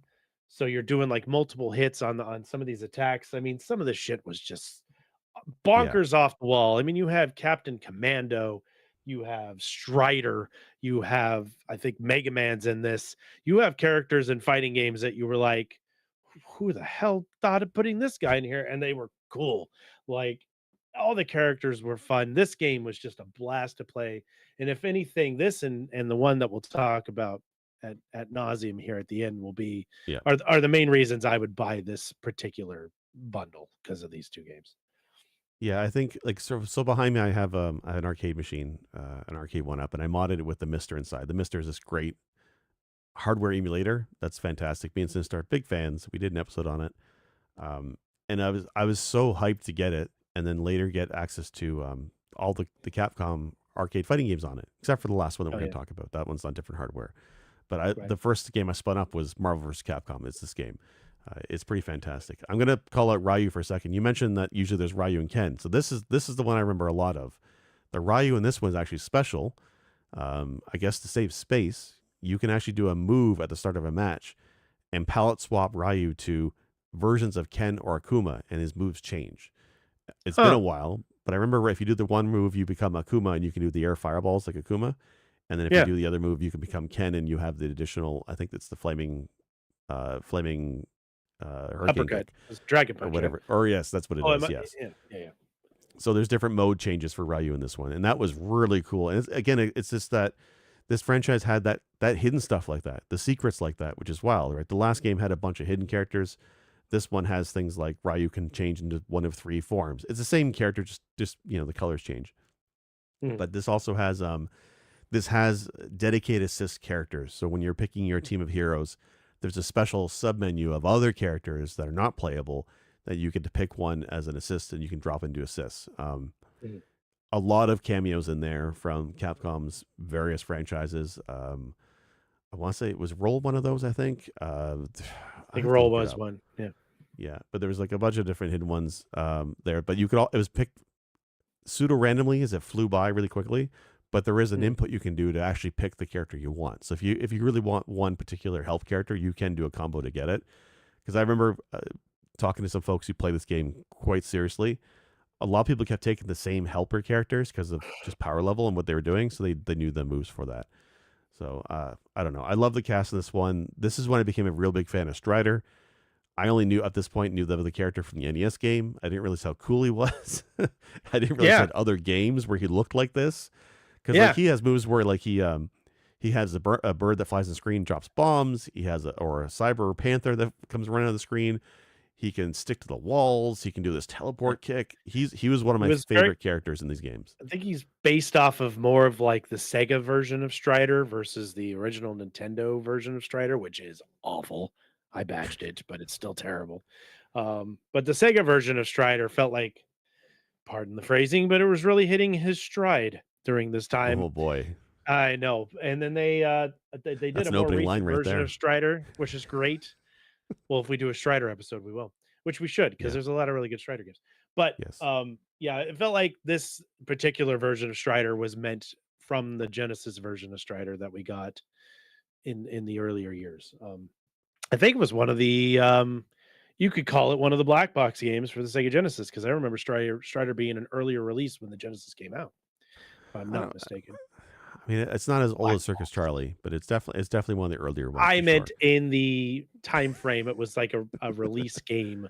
So you're doing like multiple hits on some of these attacks. I mean, some of this shit was just bonkers off the wall. I mean, you have Captain Commando, you have Strider, you have, I think, Mega Man's in this. You have characters in fighting games that you were like, who the hell thought of putting this guy in here? And they were cool. Like, all the characters were fun. This game was just a blast to play. And if anything, this and the one that we'll talk about at nauseum here at the end will be are the main reasons I would buy this particular bundle because of these two games. Yeah, I think like so behind me I have an arcade machine, an arcade 1-up, and I modded it with the Mister inside. The Mister is this great hardware emulator that's fantastic. Me and Sinstar are big fans. We did an episode on it. And I was so hyped to get it and then later get access to all the Capcom arcade fighting games on it, except for the last one that we're going to talk about. That one's on different hardware. But Right. the first game I spun up was Marvel vs. Capcom. It's this game. It's pretty fantastic. I'm gonna call out Ryu for a second. You mentioned that usually there's Ryu and Ken, so this is the one I remember a lot of. The Ryu in this one is actually special. I guess to save space, you can actually do a move at the start of a match and palette swap Ryu to versions of Ken or Akuma, and his moves change. It's been a Huh. while, but I remember if you do the one move, you become Akuma and you can do the air fireballs like Akuma. And then if you Yeah. do the other move, you can become Ken and you have the additional, I think it's the flaming hurricane Uppercut. kick It's Dragon or Punch, right? whatever. Or yes, that's what it Oh, am is. I? Yes. Yeah. Yeah. Yeah. So there's different mode changes for Ryu in this one, and that was really cool. And it's just that this franchise had that hidden stuff like that, the secrets like that, which is wild, right? The last game had a bunch of hidden characters. This one has things like Ryu can change into one of three forms. It's the same character, just the colors change. Mhm. But this has dedicated assist characters. So when you're picking your team of heroes, there's a special submenu of other characters that are not playable that you get to pick one as an assist and you can drop into assists. Mhm. A lot of cameos in there from Capcom's various franchises. I want to say it was Roll one of those. I think I I think have to Roll look it was up. one. Yeah. Yeah, but there was like a bunch of different hidden ones there. But you could all it was picked pseudo randomly as it flew by really quickly. But there is an Mhm. input you can do to actually pick the character you want. So if you really want one particular health character, you can do a combo to get it. Because I remember talking to some folks who play this game quite seriously. A lot of people kept taking the same helper characters because of just power level and what they were doing, so they knew the moves for that. So I don't know. I love the cast in this one. This is when I became a real big fan of Strider. I only knew at this point knew the character from the NES game. I didn't realize how cool he was. I didn't realize he Yeah. had other games where he looked like this, because like Yeah. he has moves where like he has a bird that flies on the screen, drops bombs. He has a cyber panther that comes running on the screen. He can stick to the walls. He can do this Yeah. teleport kick. He was one of It my was very. favorite characters in these games. I think he's based off of more of like the Sega version of Strider versus the original Nintendo version of Strider, which is awful. I batched it, but it's still terrible. But the Sega version of Strider felt like, pardon the phrasing, but it was really hitting his stride during this time. Oh boy, I know. And then they did that's a an more opening line recent right version there. of Strider, which is great. Well, if we do a Strider episode, we will, which we should, because Yeah. there's a lot of really good Strider games. But Yes. yeah, it felt like this particular version of Strider was meant from the Genesis version of Strider that we got in the earlier years. I think it was one of the you could call it one of the black box games for the Sega Genesis, because I remember Strider being an earlier release when the Genesis came out, if I'm I not don't. mistaken. I mean, it's not as old Black as Circus box. Charlie, but it's definitely one of the earlier ones I for sure. meant in the time frame, it was like a release game,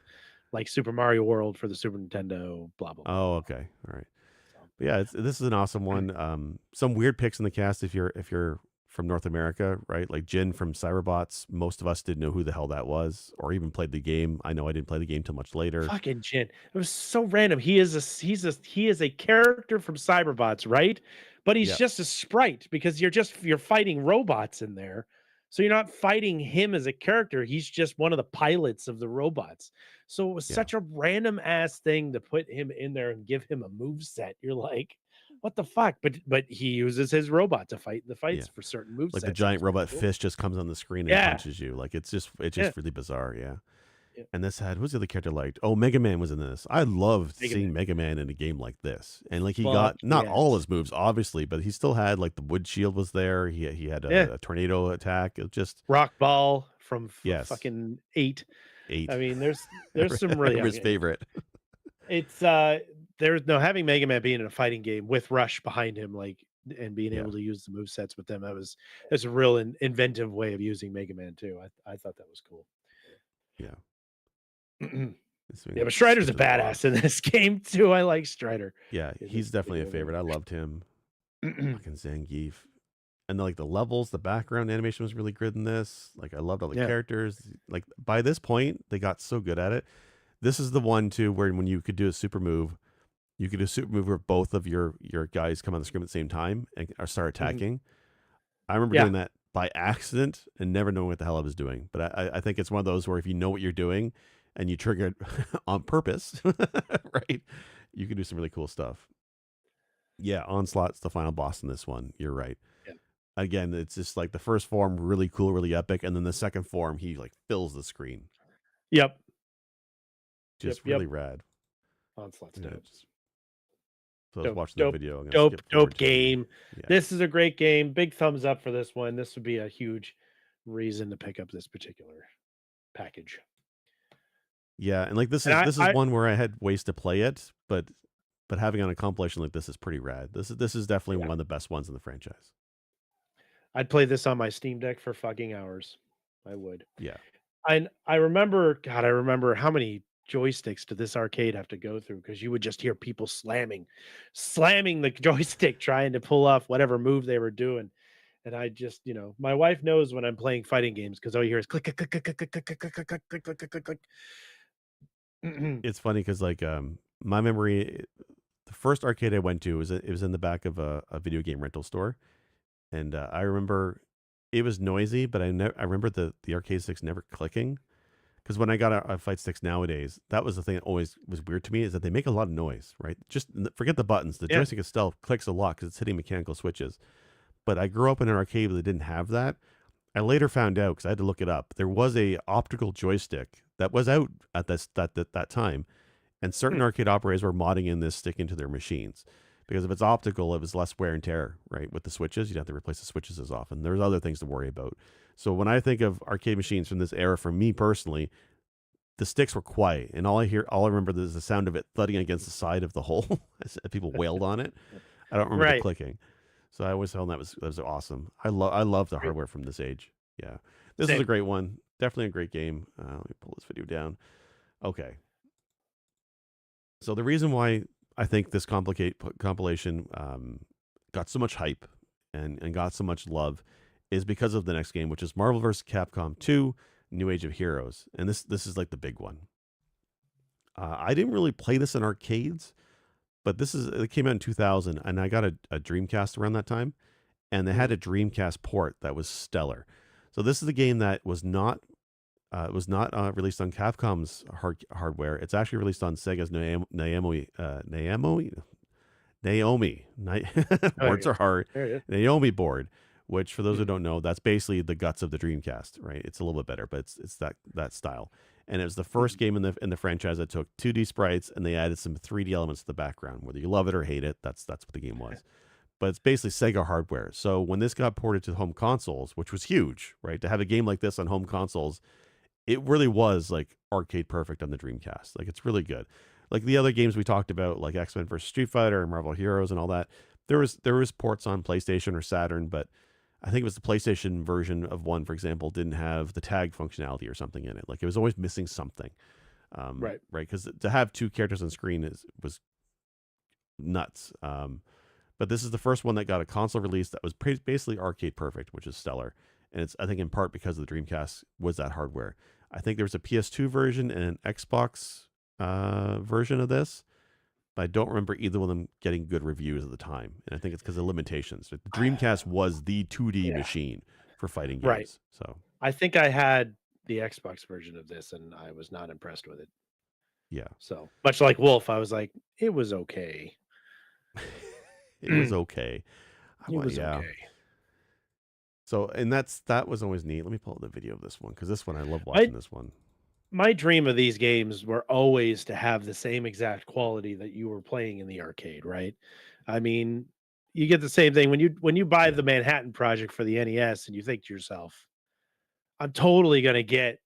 like Super Mario World for the Super Nintendo, blah blah blah Oh, blah. okay, all right. So, But yeah, this is an awesome one. Some weird picks in the cast if you're from North America, right? Like Jin from Cyberbots. Most of us didn't know who the hell that was, or even played the game. I know I didn't play the game till much later. fucking Jin. It was so random. He is a character from Cyberbots, right? But he's Yeah, just a sprite, because you're fighting robots in there. So you're not fighting him as a character. He's just one of the pilots of the robots. So it was yeah, such a random ass thing to put him in there and give him a move set. You're like, what the fuck? But he uses his robot to fight the yeah. fights for certain move Like the sets, and giant it's pretty robot cool. fish just comes on the screen and Yeah. punches you. Like it's Yeah. just really bizarre. Yeah. Yeah. And this had who's the other character I liked? Oh, Mega Man was in this. I loved Mega Man. seeing Mega Man in a game like this. And like he Fuck got not all yes. his moves, obviously, but he still had like the wood shield was there. He had Yeah. a tornado attack. It just Rock Ball from yes, fucking 8. I eight. mean, there's some really Everybody's young. favorite. It's there's no having Mega Man being in a fighting game with Rush behind him, like, and being Yeah, able to use the move sets with them. That's a real inventive way of using Mega Man too. I thought that was cool. yeah. This Yeah, thing but Strider's skip a to the bottom. badass in this game too. I like Strider Yeah, in this he's definitely a particular favorite. I loved him. version. Fucking Zangief. And like the levels, the background animation was really good in this. Like I loved all the Yeah. characters. Like by this point, they got so good at it. This is the one too where when you could do a super move, you could do a super move where both of your guys come on the screen at the same time and or start Mhm. attacking. I remember Yeah. doing that by accident and never knowing what the hell I was doing. But I think it's one of those where if you know what you're doing and you trigger it on purpose, right? You can do some really cool stuff. Yeah, Onslaught's the final boss in this one. You're right. Yeah. again, it's just like the first form really cool, really epic, and then the second form he like fills the screen, Yep. Yep. just Yep. really rad. Onslaught's Yeah, dope. just so I was Dope. watching the Dope. video. I'm gonna Dope. skip Dope forward to it. game. Yeah, This is a great game. Big thumbs up for this one. This would be a huge reason to pick up this particular package. yeah, and like And this is one where I had ways to play it, but having on a compilation like this is pretty rad. This is definitely yeah, one of the best ones in the franchise. I'd play this on my Steam Deck for fucking hours. I would. Yeah, I remember, God, I remember how many joysticks did this arcade have to go through because you would just hear people slamming the joystick trying to pull off whatever move they were doing. And I just, my wife knows when I'm playing fighting games because all you hear is click, click, click, click, click, click, click, click, click, click, click, click, click, click, click. it's funny because like my memory, the first arcade I went to it was in the back of a video game rental store, and I remember it was noisy, but I remember the arcade sticks never clicking. Because when I got a fight sticks nowadays, that was the thing that always was weird to me is that they make a lot of noise, right? Just forget the buttons. The Yeah. joystick itself clicks a lot because it's hitting mechanical switches. But I grew up in an arcade that didn't have that. I later found out because I had to look it up. There was a optical joystick that was out at that time, and certain Hmm. arcade operators were modding in this stick into their machines because if it's optical, it was less wear and tear, right? With the switches, you'd have to replace the switches as often. There's other things to worry about. So when I think of arcade machines from this era, for me personally, the sticks were quiet, and all I remember is the sound of it thudding against the side of the hole as people wailed on it. I don't remember the Right. clicking, so I always found that was awesome. I love the Great. hardware from this age. Yeah, this is a Same. great one. Definitely a great game. Let me pull this video down. Okay, so the reason why I think this compilation got so much hype and got so much love is because of the next game, which is Marvel vs. Capcom 2: New Age of Heroes, and this is like the big one. I didn't really play this in arcades, but it came out in 2000, and I got a Dreamcast around that time, and they had Mhm. a Dreamcast port that was stellar. So this is the game that was not released on Capcom's hardware. It's actually released on Sega's Naomi. Oh, there you Words go. are hard. There it is. Naomi board, which for those who Mhm. don't know, that's basically the guts of the Dreamcast, right? It's a little bit better, but it's that style. And it was the first Mhm. game in the franchise that took 2D sprites and they added some 3D elements to the background. Whether you love it or hate it, that's what the game was. But it's basically Sega hardware. So when this got ported to home consoles, which was huge, right? To have a game like this on home consoles, it really was like arcade perfect on the Dreamcast. Like it's really good. Like the other games we talked about, like X-Men versus Street Fighter and Marvel Heroes and all that, there was ports on PlayStation or Saturn, but I think it was the PlayStation version of one, for example, didn't have the tag functionality or something in it. Like it was always missing something, Right. right? Because to have two characters on screen was nuts. But this is the first one that got a console release that was basically arcade perfect, which is stellar. And it's I think in part because the Dreamcast was that hardware. I think there was a PS2 version and an Xbox version of this, but I don't remember either one of them getting good reviews at the time. And I think it's because of limitations. The Dreamcast was the 2D Yeah. machine for fighting Right. games. So I think I had the Xbox version of this, and I was not impressed with it. yeah, So much like Wolf, I was like, it was okay. it was It okay. was Yeah. okay. So and that was always neat. Let me pull up the video of this one because this one I love My watching this one. my dream of these games were always to have the same exact quality that you were playing in the arcade, right? I mean, you get the same thing when you buy Yeah, the Manhattan Project for the NES, and you think to yourself, I'm totally gonna get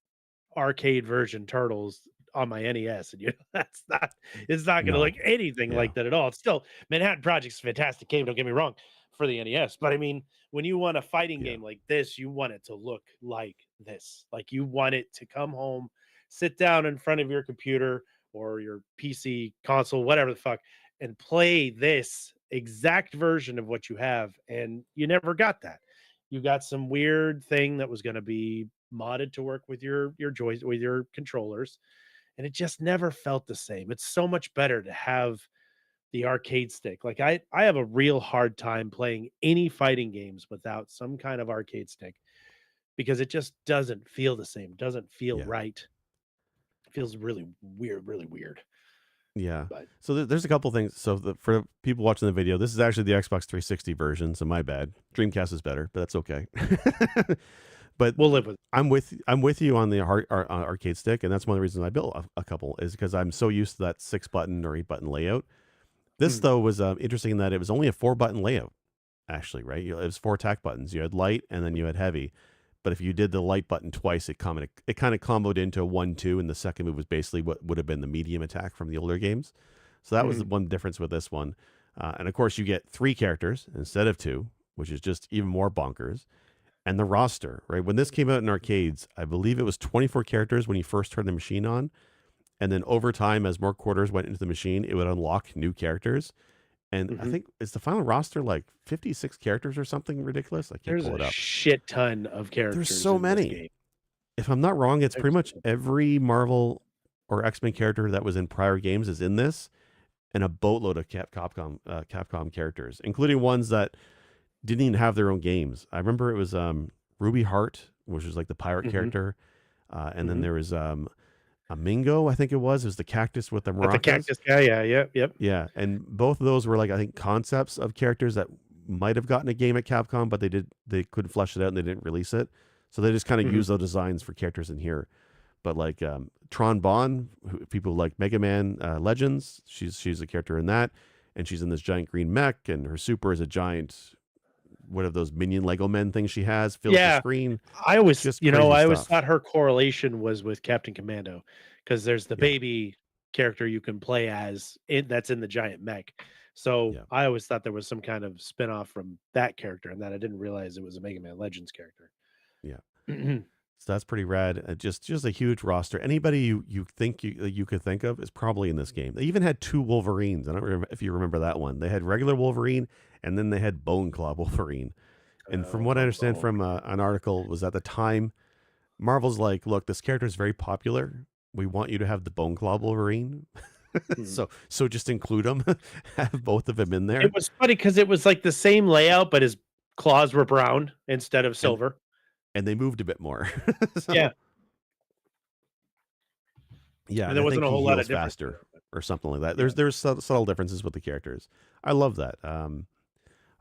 arcade version Turtles on my NES, and that's not it's not gonna no, look anything yeah, like that at all. It's still Manhattan Project's a fantastic game, don't get me wrong, for the NES, but I mean, when you want a fighting yeah, game like this, you want it to look like this. Like, you want it to come home, sit down in front of your computer or your PC console, whatever the fuck, and play this exact version of what you have, and you never got that. You got some weird thing that was gonna be modded to work with your joys with your controllers, and it just never felt the same. It's so much better to have the arcade stick. Like, I have a real hard time playing any fighting games without some kind of arcade stick because it just doesn't feel the same. Doesn't feel yeah. right. It feels really weird, really weird. Yeah. But So there's a couple things. So for people watching the video, this is actually the Xbox 360 version. So my bad. Dreamcast is better, but that's okay. But we'll live with it. I'm with you on the arcade stick, and that's one of the reasons I built a couple is because I'm so used to that 6 button or 8 button layout. This Mm. though was interesting in that it was only a 4 button layout. Actually, right? It was 4 attack buttons. You had light, and then you had heavy. But if you did the light button twice, it kind of comboed into 1-2, and the second move was basically what would have been the medium attack from the older games. So that was the Mhm. one difference with this one. And of course, you get 3 characters instead of 2, which is just even more bonkers. And the roster, right? When this came out in arcades, I believe it was 24 characters when you first turned the machine on. And then over time, as more quarters went into the machine, it would unlock new characters. And I Mhm. think is the final roster like 56 characters or something ridiculous? I can't There's pull a it up. shit ton of There's characters so in this many. game. If I'm not wrong, it's pretty There's much every Marvel or X-Men character that was in prior games is in this, and a boatload of Capcom characters, including ones that didn't even have their own games. I remember it was Ruby Hart, which was like the pirate Mhm. character, and then Mhm. there was a Mingo, I think it was. It was the cactus with the That's a maracas. cactus guy. Yeah. Yep. Yep. Yeah, and both of those were like I think concepts of characters that might have gotten a game at Capcom, but they couldn't flesh it out and they didn't release it. So they just kind of Mhm. use those designs for characters in here. But like Tron Bonne, people like Mega Man Legends, she's a character in that, and she's in this giant green mech, and her super is a giant one of those minion Lego men things she has fills the Yeah. screen. I Just crazy always stuff. thought her correlation was with Captain Commando, because there's the Yeah, baby character you can play as that's in the giant mech. So yeah, I always thought there was some kind of spin-off from that character, and that I didn't realize it was a Mega Man Legends character. yeah. So that's pretty rad. Just a huge roster. Anybody you think you could think of is probably in this game. They even had 2 Wolverines. I don't remember if you remember that one. They had regular Wolverine, and then they had Bone Claw Wolverine. And from what I understand Oh, from an article, was at the time Marvel's like, look, this character is very popular. We want you to have the Bone Claw Wolverine. hmm. So just include them, have both of them in It there, was funny because it was like the same layout, but his claws were brown instead of and silver. and they moved a bit more. Yeah, So yeah, and and there I wasn't think a he whole lot of heals difference faster there. But or something like that. yeah. There's subtle differences with the characters. I love that.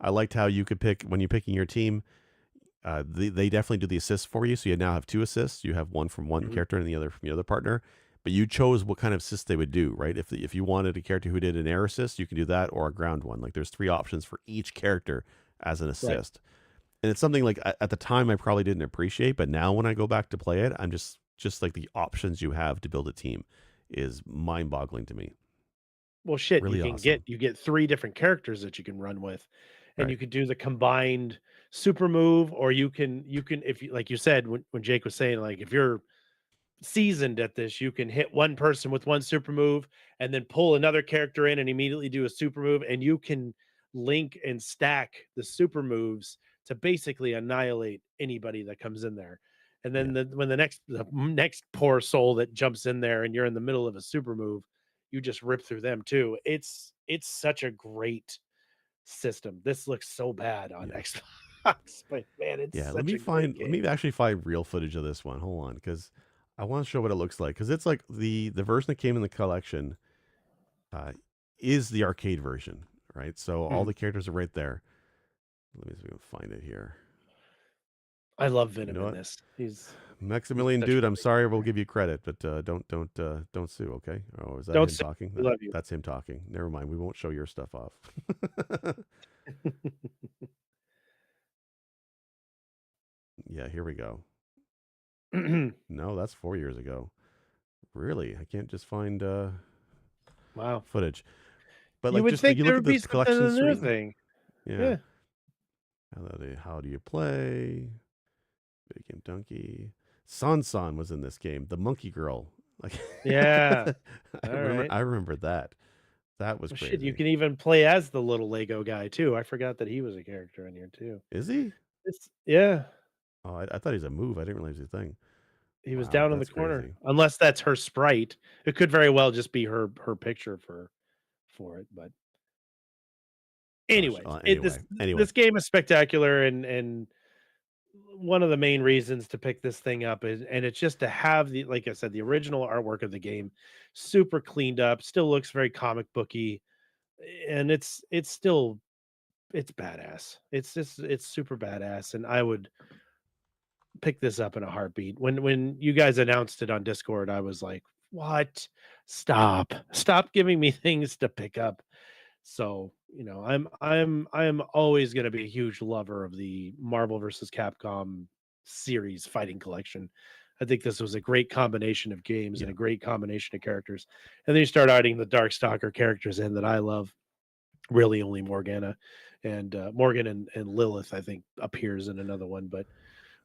I liked how you could pick when you're picking your team. They definitely do the assists for you, so you now have 2 assists. You have one from one Mhm. character and the other from the other partner. But you chose what kind of assist they would do, right? If you wanted a character who did an air assist, you can do that or a ground one. Like there's 3 options for each character as an Right. assist, and it's something like at the time I probably didn't appreciate, but now when I go back to play it, I'm just like the options you have to build a team is mind boggling to me. Well, shit, Really awesome, you get 3 different characters that you can run with, and right? you could do the combined super move, or you can if you like you said when Jake was saying, like, if you're seasoned at this, you can hit one person with one super move and then pull another character in and immediately do a super move, and you can link and stack the super moves to basically annihilate anybody that comes in there. And then Yeah, when the next poor soul that jumps in there and you're in the middle of a super move, you just rip through them too. It's such a great system. This looks so bad on yeah. Xbox, but man, it's Yeah, such a great let game. me actually find real footage of this one. Hold on, because I want to show what it looks like. Because it's like the version that came in the collection uh, is the arcade version, right? So all Mhm. the characters are right there. Let me see if we can find it here. I love You Venom know in what, this. He's Maximilian such a dude, I'm great sorry, we'll character. give you credit, but don't sue, okay? Oh, is that Don't him say talking? we love you. That's him talking. Never mind, we won't show your stuff off. Yeah, here we go. No, that's 4 years ago. Really, I can't just find Wow. footage. But You like, would just like think you there look would at the be something collection a new screen. thing. Yeah. Yeah. How do you play? Video Game Donkey. San was in this game. The monkey girl. Like Yeah. I All remember right. I remember that. That was Well, shit, you crazy. can even play as the little Lego guy too. I forgot that he was a character in here too. Is he? It's yeah. Oh, I thought he was a move. I didn't realize he was a thing. He was Wow, down in the that's corner. crazy. Unless that's her sprite. It could very well just be her picture for it. But Gosh. anyways, Anyway. this game is spectacular, and one of the main reasons to pick this thing up is, and it's just to have the, like I said, the original artwork of the game, super cleaned up, still looks very comic booky, and it's still it's badass. It's just it's super badass, and I would pick this up in a heartbeat. When you guys announced it on Discord, I was like, "What? Stop giving me things to pick up." So, I'm always going to be a huge lover of the Marvel versus Capcom series Fighting Collection. I think this was a great combination of games and Yeah. a great combination of characters. And then you start adding the Darkstalker characters in that I love. Really, only Morgana and Morgan and Lilith, I think, appears in another one, but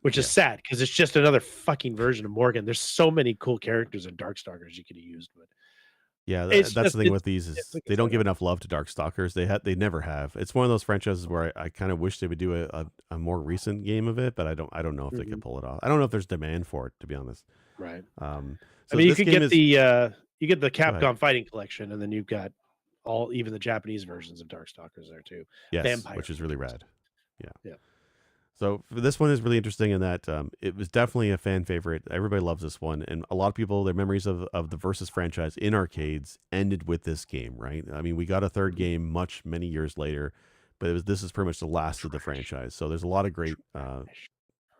which is Yeah. sad because it's just another fucking version of Morgan. There's so many cool characters in Darkstalkers you could have used, but Yeah, it's that's just the thing with these it's is like I they don't said, give enough love to Darkstalkers. They never have. It's one of those franchises where I kind of wish they would do a more recent game of it, but I don't know if they could mhm, pull it off. I don't know if there's demand for it, to be honest. right. I So mean, this game is you get the go ahead. Capcom Fighting Collection, and then you've got all even the Japanese versions of Darkstalkers there too. Yes, Vampire which is really Hunters. rad. Yeah. Yeah. So this one is really interesting in that it was definitely a fan favorite. Everybody loves this one, and a lot of people their memories of the Versus franchise in arcades ended with this game. Right? I mean, we got a third Mhm. game many years later, but this is pretty much the last of the Trash. franchise. So there's a lot of great Trash.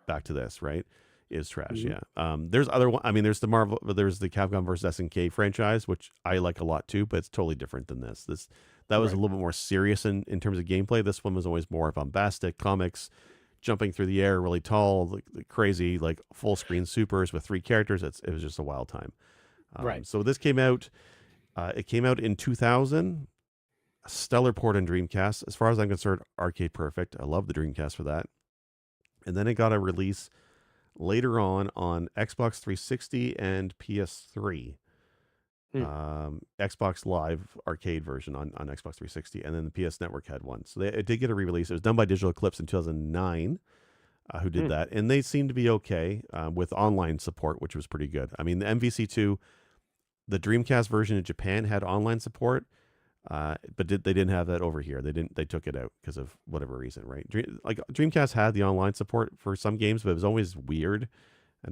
back to this. Right? Is trash. Mhm. Yeah. There's other one. I mean, there's the Capcom versus SNK franchise, which I like a lot too, but it's totally different than this. That was a Right. little bit more serious in terms of gameplay. This one was always more bombastic comics jumping through the air really tall, like crazy, like full screen supers with three characters. It was just a wild time. Right. So this came out. It came out in 2000. A stellar port on Dreamcast. As far as I'm concerned, arcade perfect. I love the Dreamcast for that. And then it got a release later on Xbox 360 and PS3. Mm. Xbox Live arcade version on Xbox 360, and then the PS Network had one. So it did get a re-release. It was done by Digital Eclipse in 2009. Who did Mm. that, and they seemed to be okay with online support, which was pretty good. I mean, the MVC2, the Dreamcast version in Japan had online support, but they didn't have that over here. They took it out because of whatever reason, right? Like Dreamcast had the online support for some games, but it was always weird.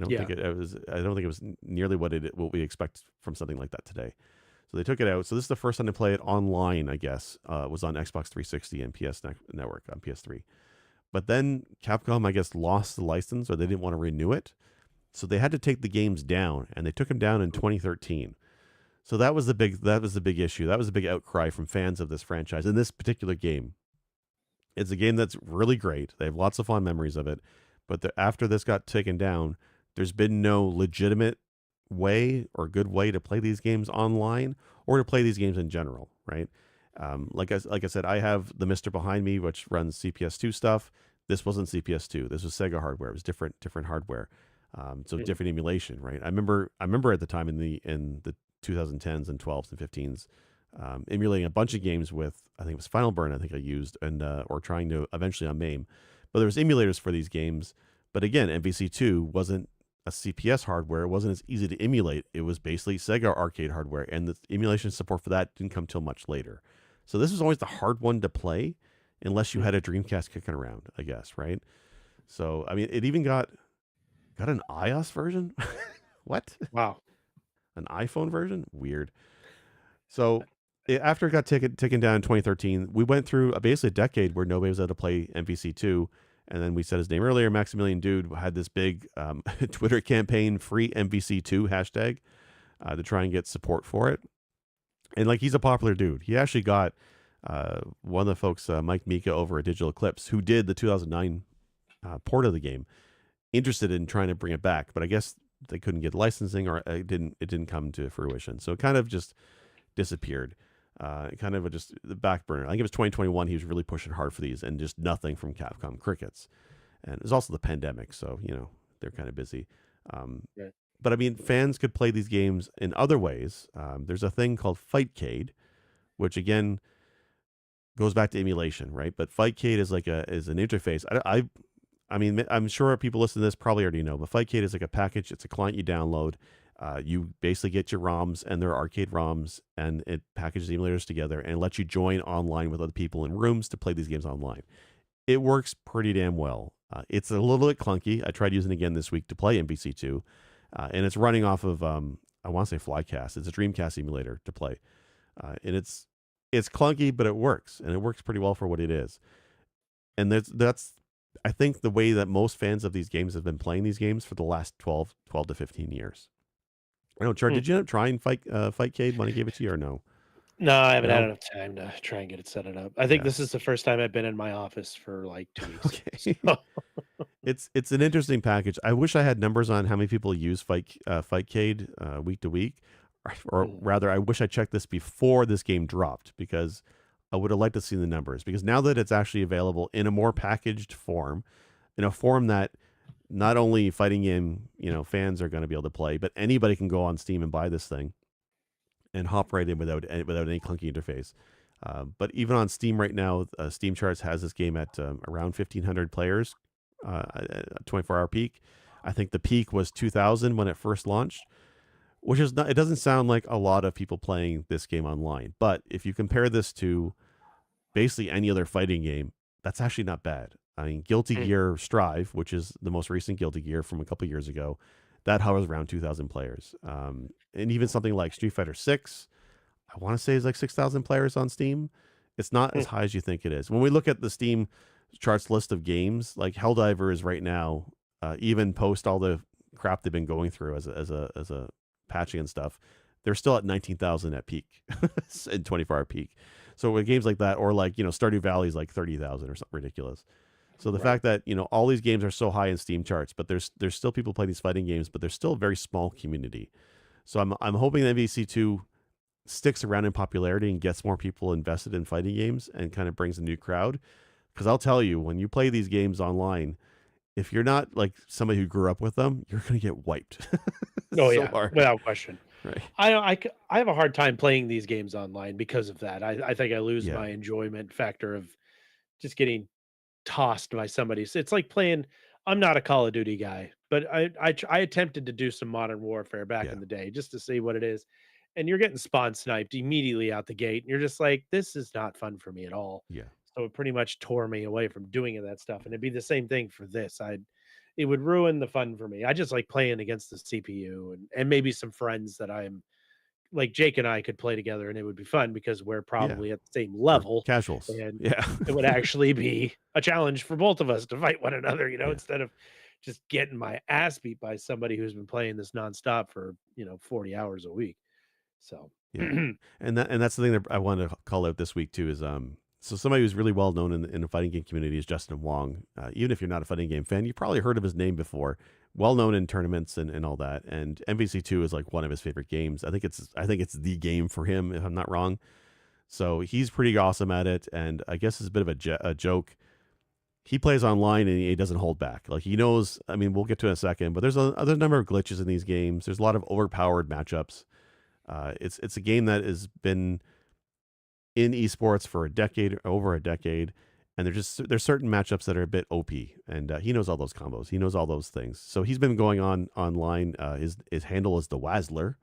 Yeah. It was. I don't think it was nearly what we expect from something like that today. So they took it out. So this is the first time to play it online. I guess was on Xbox 360 and Network on PS3. But then Capcom, I guess, lost the license or they didn't want to renew it. So they had to take the games down, and they took them down in 2013. So that was the big issue. That was a big outcry from fans of this franchise. In this particular game, it's a game that's really great. They have lots of fond memories of it. But after this got taken down, there's been no legitimate way or good way to play these games online or to play these games in general, right? Like I said, I have the Mister behind me, which runs CPS2 stuff. This wasn't CPS2. This was Sega hardware. It was different hardware. So Mhm. different emulation, right? I remember at the time in the 2010s and 12s and 15s, emulating a bunch of games with I think it was Final Burn. I think I used and or trying to eventually on MAME, but there was emulators for these games. But again, MVC2 wasn't a CPS hardware. It wasn't as easy to emulate. It was basically Sega arcade hardware, and the emulation support for that didn't come till much later. So this was always the hard one to play, unless you Mm. had a Dreamcast kicking around, I guess, right? So I mean, it even got an iOS version. What? Wow. An iPhone version? Weird. So after it got taken down in 2013, we went through basically a decade where nobody was able to play MVC2. And then we said his name earlier. Maximilian Dude had this big Twitter campaign, free MVC2 hashtag, to try and get support for it. And like he's a popular dude. He actually got one of the folks, Mike Mika over at Digital Eclipse, who did the 2009 port of the game, interested in trying to bring it back. But I guess they couldn't get licensing, or it didn't come to fruition. So it kind of just disappeared. Kind of just the back burner. I think it was 2021. He was really pushing hard for these, and just nothing from Capcom crickets. And it was also the pandemic, so they're kind of busy. Um, Right. but I mean, fans could play these games in other ways. There's a thing called Fightcade, which again goes back to emulation, right? But Fightcade is an interface. I mean, I'm sure people listening to this probably already know, but Fightcade is like a package. It's a client you download. You basically get your ROMs and their arcade ROMs, and it packages emulators together and lets you join online with other people in rooms to play these games online. It works pretty damn well. It's a little bit clunky. I tried using it again this week to play MVC2, and it's running off of I want to say Flycast. It's a Dreamcast emulator to play, and it's clunky, but it works, and it works pretty well for what it is. And that's I think the way that most fans of these games have been playing these games for the last 12 to 15 years. I know, Char, did you end up trying Fightcade when I gave it to you or no? No, I haven't had No? enough time to try and get it set it up. I think Yeah. this is the first time I've been in my office for like 2 weeks. Okay. So, It's an interesting package. I wish I had numbers on how many people use Fightcade week to week, or rather, I wish I checked this before this game dropped, because I would have liked to see the numbers. Because now that it's actually available in a more packaged form, in a form that not only fighting game fans are going to be able to play, but anybody can go on Steam and buy this thing and hop right in without any clunky interface. But even on Steam right now, Steam Charts has this game at around 1,500 players, 24-hour peak. I think the peak was 2,000 when it first launched, which is not. It doesn't sound like a lot of people playing this game online. But if you compare this to basically any other fighting game, that's actually not bad. I mean, Guilty Gear Strive, which is the most recent Guilty Gear from a couple years ago, that hovers around 2,000 players. And even something like Street Fighter 6, I want to say is like 6,000 players on Steam. It's not as high as you think it is. When we look at the Steam charts list of games, like Helldiver is right now, even post all the crap they've been going through as a patching and stuff, they're still at 19,000 at peak in 24-hour peak. So with games like that, or like Stardew Valley is like 30,000 or something ridiculous. So the fact that all these games are so high in Steam charts, but there's still people playing these fighting games, but there's still a very small community. So I'm hoping that MVC2 sticks around in popularity and gets more people invested in fighting games and kind of brings a new crowd. Because I'll tell you, when you play these games online, if you're not like somebody who grew up with them, you're going to get wiped. oh So yeah, hard. without question. Right. I have a hard time playing these games online because of that. I think I lose Yeah. my enjoyment factor of just getting tossed by somebody. So it's like playing. I'm not a Call of Duty guy, but I attempted to do some Modern Warfare back Yeah. in the day just to see what it is, and you're getting spawn sniped immediately out the gate, and you're just like, this is not fun for me at all. Yeah. So it pretty much tore me away from doing that stuff, and it'd be the same thing for this. It would ruin the fun for me. I just like playing against the CPU and maybe some friends that I'm like Jake and I could play together and it would be fun because we're probably at the same We're level casuals. and Yeah. it would actually be a challenge for both of us to fight one another, Yeah. instead of just getting my ass beat by somebody who's been playing this nonstop for, 40 hours a week. So, Yeah. And that's the thing that I wanted to call out this week too is so somebody who's really well known in the fighting game community is Justin Wong. Even if you're not a fighting game fan, you probably heard of his name before. Well known in tournaments and all that. And MVC2 is like one of his favorite games. I think it's the game for him, if I'm not wrong. So he's pretty awesome at it. And I guess it's a bit of a joke. He plays online and he doesn't hold back. Like he knows. I mean, we'll get to it in a second. But there's other number of glitches in these games. There's a lot of overpowered matchups. It's a game that has been in esports for over a decade, and there's certain matchups that are a bit OP, and he knows all those combos. He knows all those things. So he's been going online. His handle is the Wazzler.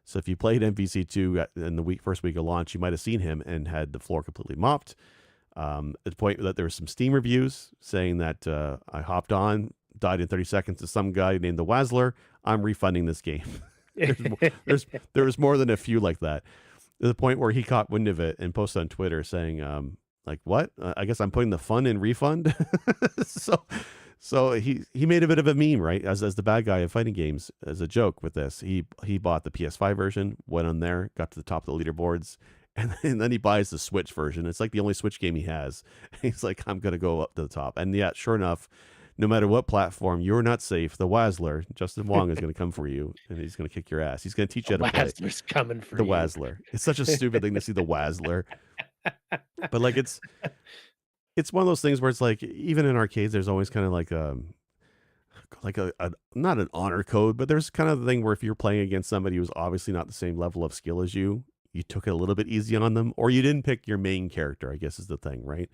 So if you played MVC2 in the first week of launch, you might have seen him and had the floor completely mopped. At the point that there were some Steam reviews saying that I hopped on, died in 30 seconds to some guy named the Wazzler. I'm refunding this game. There was more than a few like that. To the point where he caught wind of it and posted on Twitter saying, like, what? I guess I'm putting the fun in refund. So he made a bit of a meme, right? As the bad guy of fighting games, as a joke with this. He bought the PS5 version, went on there, got to the top of the leaderboards, and then he buys the Switch version. It's like the only Switch game he has. He's like, I'm gonna go up to the top. And yeah, sure enough, no matter what platform, you're not safe. The Wazzler, Justin Wong, is going to come for you, and he's going to kick your ass. He's going to teach you how to play. Wazzler's coming for the you. Wazzler. It's such a stupid thing to see the Wazzler, but like it's one of those things where it's like even in arcades, there's always kind of like a not an honor code, but there's kind of the thing where if you're playing against somebody who's obviously not the same level of skill as you took it a little bit easy on them, or you didn't pick your main character, I guess is the thing, right?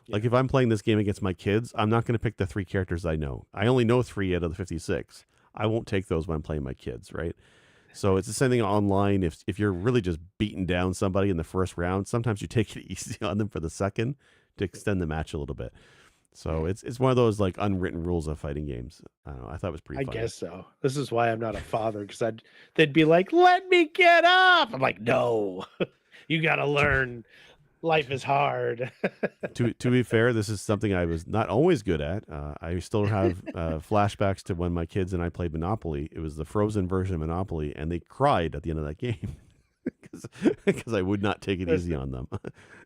Like if I'm playing this game against my kids, I'm not going to pick the 3 characters I know. I only know 3 out of the 56. I won't take those when I'm playing my kids, right? So it's the same thing online. If you're really just beating down somebody in the first round, sometimes you take it easy on them for the second to extend the match a little bit. So it's one of those like unwritten rules of fighting games. I don't know. I thought it was pretty I funny. guess so. This is why I'm not a father, because they'd be like, "Let me get up." I'm like, "No, you got to To, learn. Life is hard." to be fair, this is something I was not always good at. I still have flashbacks to when my kids and I played Monopoly. It was the frozen version of Monopoly, and they cried at the end of that game because I would not take it easy Listen, on them.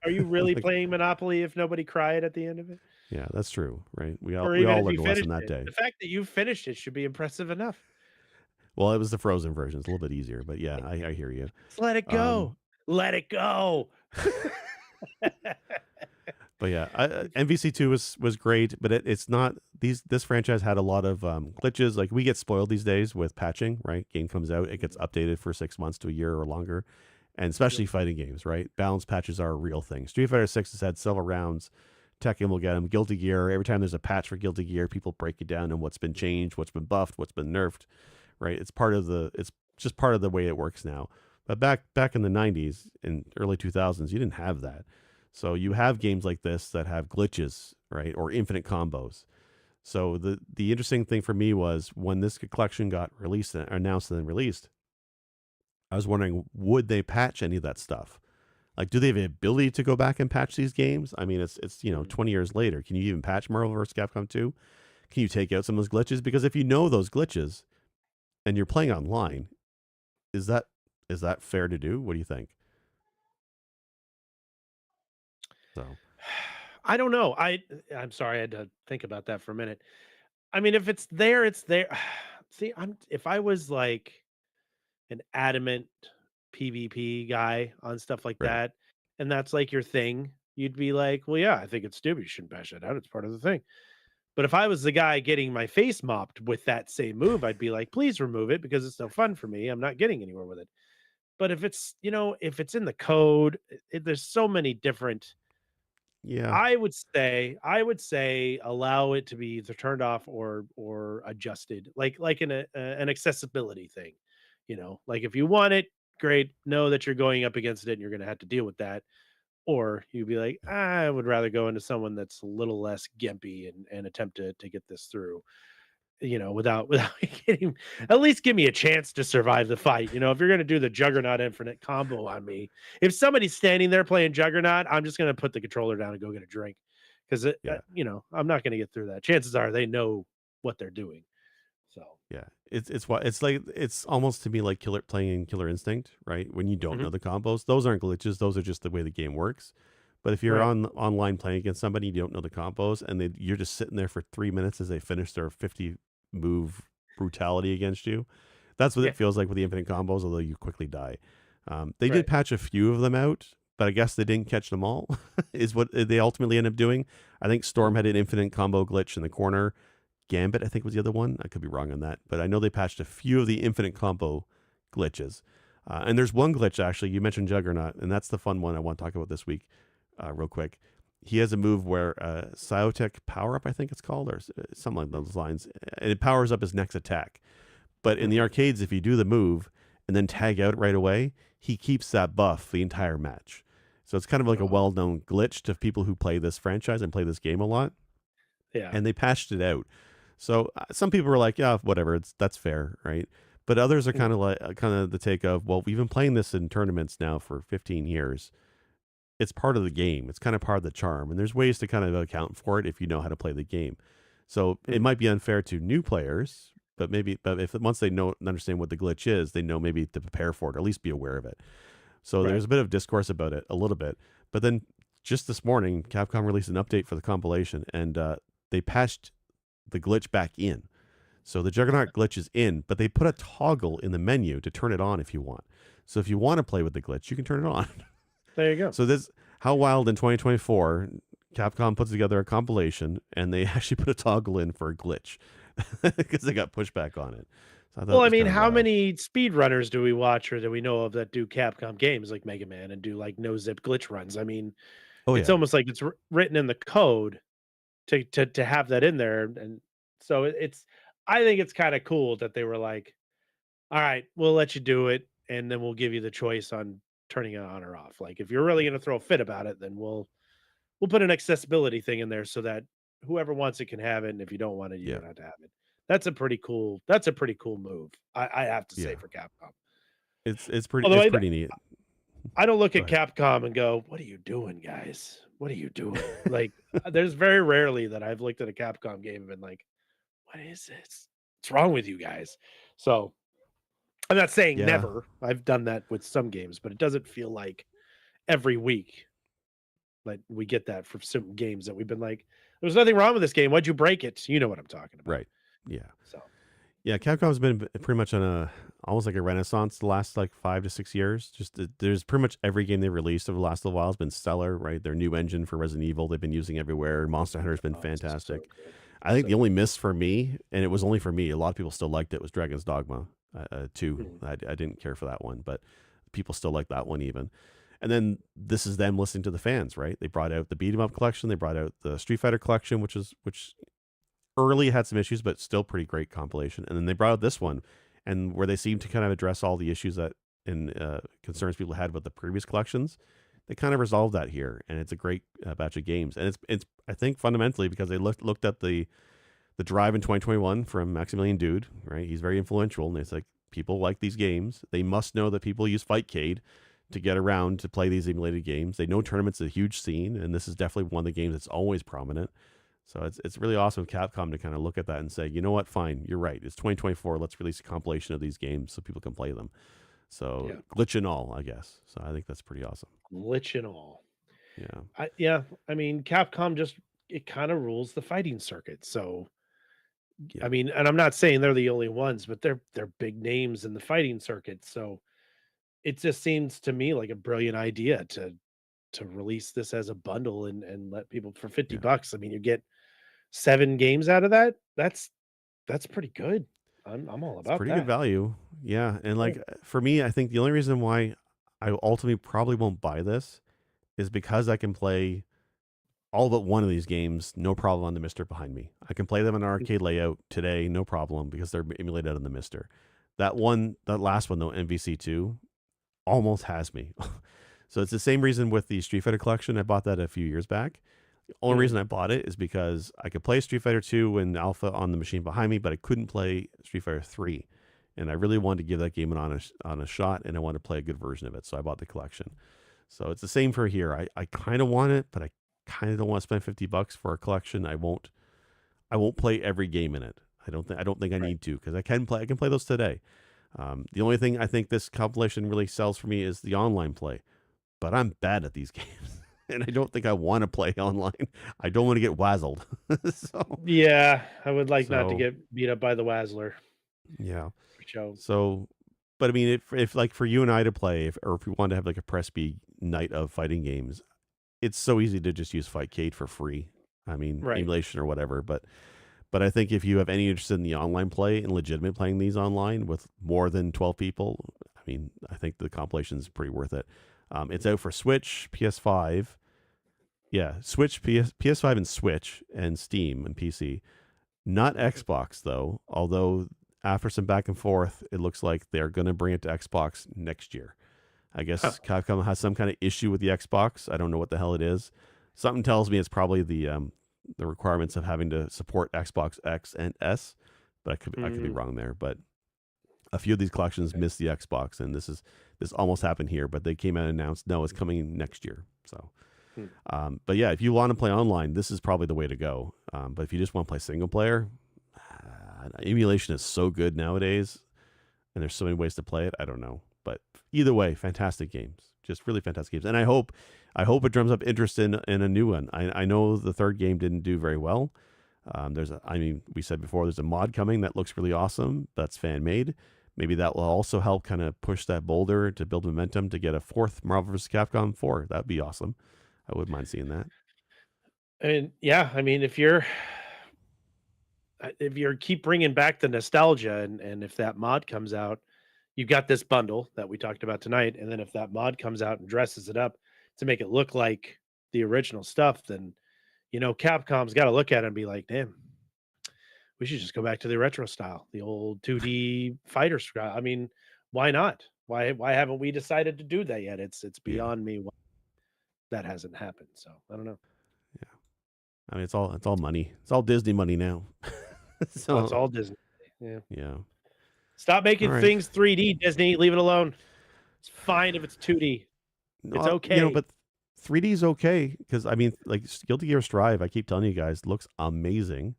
are you really Like, playing Monopoly if nobody cried at the end of it? yeah, that's true, right? We all Or we even all if you learned a lesson finished that it? day. The fact that you finished it should be impressive enough. Well, it was the frozen version. It's a little bit easier, but yeah, I hear you. Just let it Um, go. Let it go. but yeah, MVC2 was great, but it's not these. This franchise had a lot of glitches. Like we get spoiled these days with patching. Right, game comes out, it gets Mhm. updated for 6 months to a year or longer, and Yep. especially fighting games. Right, balance patches are a real thing. Street Fighter Six has had several rounds. Tekken will get them. Guilty Gear. Every time there's a patch for Guilty Gear, people break it down and what's been changed, what's been buffed, what's been nerfed. Right, it's just part of the way it works now. But back in the 90s and early 2000s, you didn't have that. So you have games like this that have glitches, right, or infinite combos. So the interesting thing for me was when this collection got released, announced, and then released, I was wondering, would they patch any of that stuff? Like, do they have the ability to go back and patch these games? I mean, it's Mhm. 20 years later. Can you even patch Marvel vs. Capcom 2? Can you take out some of those glitches? Because if you know those glitches and you're playing online, is that is that fair to do? What do you think? So I don't know. I'm sorry, I had to think about that for a minute. I mean, if it's there, it's there. See, if I was like an adamant PvP guy on stuff like right, that, and that's like your thing, you'd be like, "Well, yeah, I think it's stupid. You shouldn't bash it out. It's part of the thing." But if I was the guy getting my face mopped with that same move, I'd be like, "Please remove it because it's no fun for me. I'm not getting anywhere with it." But if it's, if it's in the code, there's so many different. yeah, I would say allow it to be either turned off or adjusted, like an accessibility thing. Like if you want it, great. Know that you're going up against it and you're going to have to deal with that. Or you'd be like, I would rather go into someone that's a little less gimpy and attempt to get this through. Without getting, at least give me a chance to survive the fight. If you're gonna do the Juggernaut infinite combo on me, if somebody's standing there playing Juggernaut, I'm just gonna put the controller down and go get a drink because yeah. I'm not gonna get through that. Chances are they know what they're doing. So, Yeah, it's what it's like. It's almost to me like killer playing Killer Instinct, right? When you don't know mhm, the combos, those aren't glitches; those are just the way the game works. But if you're right, online playing against somebody, you don't know the combos, and you're just sitting there for 3 minutes as they finish their 50 move brutality against you. That's what yeah, it feels like with the infinite combos. Although you quickly die, they did right, patch a few of them out, but I guess they didn't catch them all. Is what they ultimately end up doing. I think Storm mhm, had an infinite combo glitch in the corner. Gambit, I think, was the other one. I could be wrong on that, but I know they patched a few of the infinite combo glitches. And there's one glitch actually. You mentioned Juggernaut, and that's the fun one I want to talk about this week, real quick. He has a move where Psyotech Power Up, I think it's called, or something like those lines, and it powers up his next attack. But in the mhm. arcades, if you do the move and then tag out right away, he keeps that buff the entire match. So it's kind of like a Oh, well-known glitch to people who play this franchise and play this game a lot, yeah, and they patched it out. So some people were like, "Yeah, whatever, that's fair, right?" But others are mhm, kind of the take of, "Well, we've been playing this in tournaments now for 15 years. It's part of the game. It's kind of part of the charm, and there's ways to kind of account for it if you know how to play the game." So it mhm, might be unfair to new players, but if once they know and understand what the glitch is, they know maybe to prepare for it, or at least be aware of it. So right, there's a bit of discourse about it, a little bit. But then just this morning, Capcom released an update for the compilation, and they patched the glitch back in. So the Juggernaut glitch is in, but they put a toggle in the menu to turn it on if you want. So if you want to play with the glitch, you can turn it on. there you go. So this how wild in 2024, Capcom puts together a compilation and they actually put a toggle in for a glitch because they got pushback on it. So I thought Well, it I was mean, kind of how wild. many speedrunners do we watch or do we know of that do Capcom games like Mega Man and do like no zip glitch runs? I mean, Oh it's yeah, almost like it's written in the code to have that in there, and so it's. I think it's kind of cool that they were like, "All right, we'll let you do it, and then we'll give you the choice on turning it on or off. Like, if you're really going to throw a fit about it, then we'll put an accessibility thing in there so that." whoever wants it can have it, and if you don't want it, you Yeah. don't have to have it. That's a pretty cool move. I have to say Yeah. for Capcom. Although It's I pretty neat. I don't look Go at ahead. Capcom and go, "What are you doing, guys? What are you doing?" Like, there's very rarely that I've looked at a Capcom game and been like, "What is this? What's wrong with you guys?" So, I'm not saying Yeah. never. I've done that with some games, but it doesn't feel like every week. Like we get that from some games that we've been like, "There's nothing wrong with this game. Why'd you break it?" You know what I'm talking about. Right. Yeah. So, Yeah, Capcom's been pretty much on a almost like a renaissance the last like 5 to 6 years. There's pretty much every game they released over the last little while has been stellar, right? Their new engine for Resident Evil they've been using everywhere. Monster Hunter's been oh, so fantastic. good. I think So the only good. miss for me, and it was only for me, a lot of people still liked it, was Dragon's Dogma 2. Mhm. I didn't care for that one, but people still like that one even. And then this is them listening to the fans, right? They brought out the Beat 'em Up collection, they brought out the Street Fighter collection, which early had some issues, but still pretty great compilation. And then they brought out this one, and where they seem to kind of address all the issues that and concerns people had with the previous collections. They kind of resolved that here, and it's a great batch of games. And it's I think fundamentally because they looked at the drive in 2021 from Maximilian Dude, right? He's very influential, and it's like people like these games. They must know that people use Fightcade to get around to play these emulated games. They know tournaments is a huge scene, and this is definitely one of the games that's always prominent. So it's really awesome of Capcom to kind of look at that and say, you know what, fine, you're right. It's 2024. Let's release a compilation of these games so people can play them. So Yeah, glitch and all, I guess. So I think that's pretty awesome. glitch and all. Yeah, Yeah, I mean, Capcom just it kind of rules the fighting circuit. So, yeah, I mean, and I'm not saying they're the only ones, but they're big names in the fighting circuit. So, it just seems to me like a brilliant idea to release this as a bundle and let people for 50 yeah. bucks. I mean, you get 7 games out of that. That's pretty good. I'm all It's about pretty good that. value. Yeah, and Yeah. like for me, I think the only reason why I ultimately probably won't buy this is because I can play all but one of these games, no problem on the Mister behind me. I can play them in an arcade layout today, no problem, because they're emulated on the Mister. That last one though, MVC2, almost has me. So it's the same reason with the Street Fighter collection. I bought that a few years back. The only Mhm. reason I bought it is because I could play Street Fighter 2 and Alpha on the machine behind me, but I couldn't play Street Fighter 3. And I really wanted to give that game an on a shot, and I wanted to play a good version of it. So I bought the collection. So it's the same for here. I kind of want it, but I kind of don't want to spend $50 for a collection. I won't play every game in it. I don't think I Right. need to because I can play those today. The only thing I think this compilation really sells for me is the online play. But I'm bad at these games, and I don't think I want to play online. I don't want to get wazzled. so Yeah, I would like not to so get beat up by the Wazzler yeah. for sure. So, but I mean, if like for you and I to play, or if we want to have like a press B night of fighting games, it's so easy to just use Fightcade for free. I mean, Right. emulation or whatever. But I think if you have any interest in the online play and legitimate playing these online with more than 12 people, I mean, I think the compilation is pretty worth it. It's out for Switch, PS5. Yeah, Switch, PS5 and Switch and Steam and PC. Not Xbox, though, although after some back and forth, it looks like they're going to bring it to Xbox next year. I Huh. guess Capcom has some kind of issue with the Xbox. I don't know what the hell it is. Something tells me it's probably the requirements of having to support Xbox X and S, but I could be Mm, wrong there. But a few of these collections okay. miss the Xbox, and this almost happened here, but they came out and announced no, it's coming next year. So, Hmm. but yeah, if you want to play online, this is probably the way to go. But if you just want to play single player, emulation is so good nowadays, and there's so many ways to play it. I don't know, but either way, fantastic games, just really fantastic games. And I hope it drums up interest in a new one. I know the third game didn't do very well. I mean, we said before, there's a mod coming that looks really awesome. That's fan made. Maybe that will also help kind of push that boulder to build momentum to get a fourth Marvel vs. Capcom 4. That'd be awesome. I wouldn't mind seeing that. And yeah, I mean, if you're keep bringing back the nostalgia and if that mod comes out, you've got this bundle that we talked about tonight, and then if that mod comes out and dresses it up to make it look like the original stuff, then Capcom's got to look at it and be like, damn, we should just go back to the retro style, the old 2D fighter style. I mean, why not? Why haven't we decided to do that yet? It's Yeah. beyond me why that hasn't happened. So I don't know. Yeah. I mean, it's all money. It's all Disney money now. Oh, it's So all Disney. Yeah. yeah. Stop All making right. things 3D, Disney. Leave it alone. It's fine if it's 2D. It's No, okay. but 3D is okay because I mean, like Guilty Gear Strive, I keep telling you guys, looks amazing.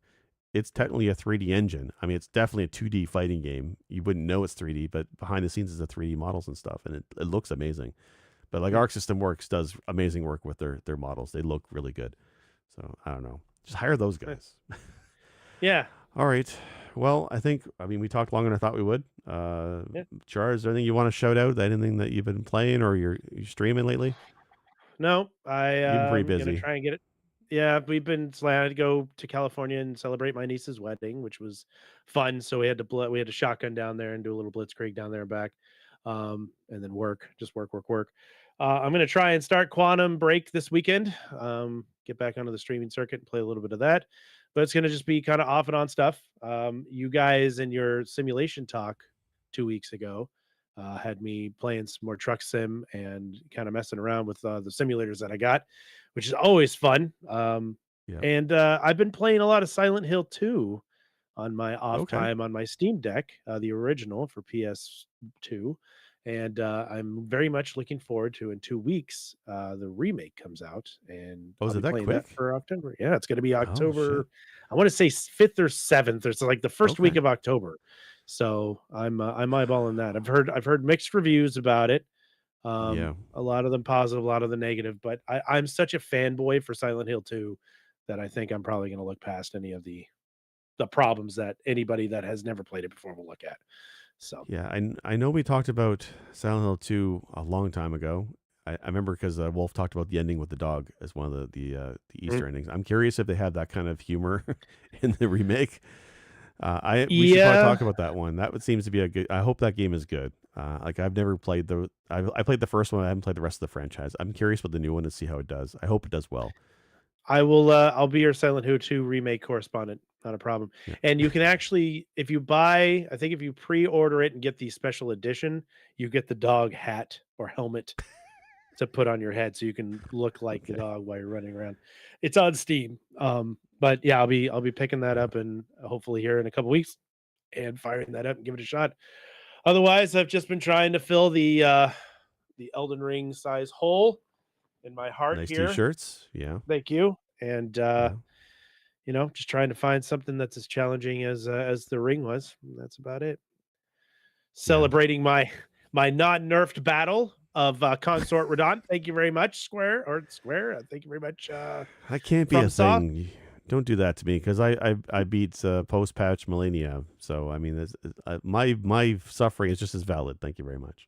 It's technically a 3D engine. I mean, it's definitely a 2D fighting game. You wouldn't know it's 3D, but behind the scenes is the 3D models and stuff, and it looks amazing. But like Hmm. Arc System Works does amazing work with their models. They look really good. So I don't know. Just hire those guys. Yeah. All right. Well, I mean we talked longer than I thought we would. Yeah. Char, is there anything you want to shout out? Anything that you've been playing or you're streaming lately? No, You've been pretty I'm gonna busy. try and get it. Yeah, we've been planning to go to California and celebrate my niece's wedding, which was fun. So we had to shotgun down there and do a little blitzkrieg down there and back, and then just work. I'm gonna try and start Quantum Break this weekend. Get back onto the streaming circuit and play a little bit of that, but it's gonna just be kind of off and on stuff. You guys in your simulation talk 2 weeks ago had me playing some more truck sim and kind of messing around with the simulators that I got, which is always fun. Yeah. And I've been playing a lot of Silent Hill 2 on my off Okay. time on my Steam Deck, the original for PS2. And I'm very much looking forward to in 2 weeks, the remake comes out, and Oh, I'll is it be that playing that quick? for October. Yeah, it's going to be Oh shit. October. I want to say 5th or 7th, or it's like the first week Okay. of October. So I'm eyeballing that. I've heard mixed reviews about it. Yeah. A lot of them positive, a lot of them negative. But I'm such a fanboy for Silent Hill 2 that I think I'm probably going to look past any of the problems that anybody that has never played it before will look at. So Yeah. I know we talked about Silent Hill 2 a long time ago. I remember because Wolf talked about the ending with the dog as one of the mhm. Easter endings. I'm curious if they have that kind of humor in the remake. We should probably Yeah, talk about that one. That would seems to be a good. I hope that game is good. Like I've never played I played the first one. I haven't played the rest of the franchise. I'm curious with the new one to see how it does. I hope it does well. I will. I'll be your Silent Hill 2 remake correspondent. Not a problem. Yeah. And you can actually, if you buy, I think if you pre-order it and get the special edition, you get the dog hat or helmet to put on your head so you can look like the Okay. dog while you're running around. It's on Steam. But yeah, I'll be picking that Yeah. up and hopefully here in a couple weeks and firing that up and give it a shot. Otherwise, I've just been trying to fill the Elden Ring size hole in my heart Nice here. t-shirts. Yeah. Thank you. And Yeah. just trying to find something that's as challenging as the ring was. That's about it. Yeah. Celebrating my not nerfed battle of Consort Radon. Thank you very much, Square. Thank you very much, That can't be a From Soft. thing. Don't do that to me because I beat post patch Millennia. So I mean, my suffering is just as valid. Thank you very much.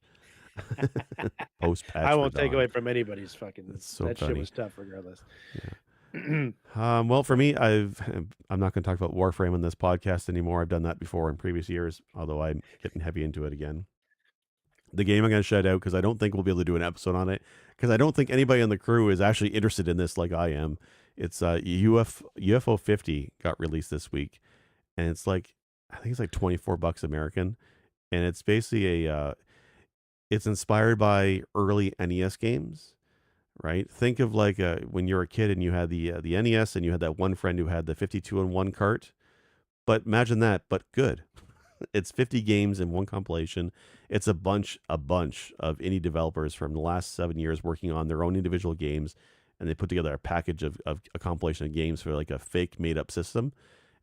Post I patch for won't take Dawn. away from anybody's fucking. That's so That shit funny. was tough, regardless. Yeah. Yeah, Well, for me, I'm not going to talk about Warframe on this podcast anymore. I've done that before in previous years, although I'm getting heavy into it again. The game I'm going to shout out because I don't think we'll be able to do an episode on it because I don't think anybody on the crew is actually interested in this like I am. It's UFO 50 got released this week, and it's like I think it's like $24 American, and it's basically it's inspired by early NES games, right? Think of like when you were a kid and you had the NES and you had that one friend who had the 52 in one cart. But imagine that, but good. It's 50 games in one compilation. It's a bunch of indie developers from the last 7 years working on their own individual games, and they put together a package of a compilation of games for like a fake made up system.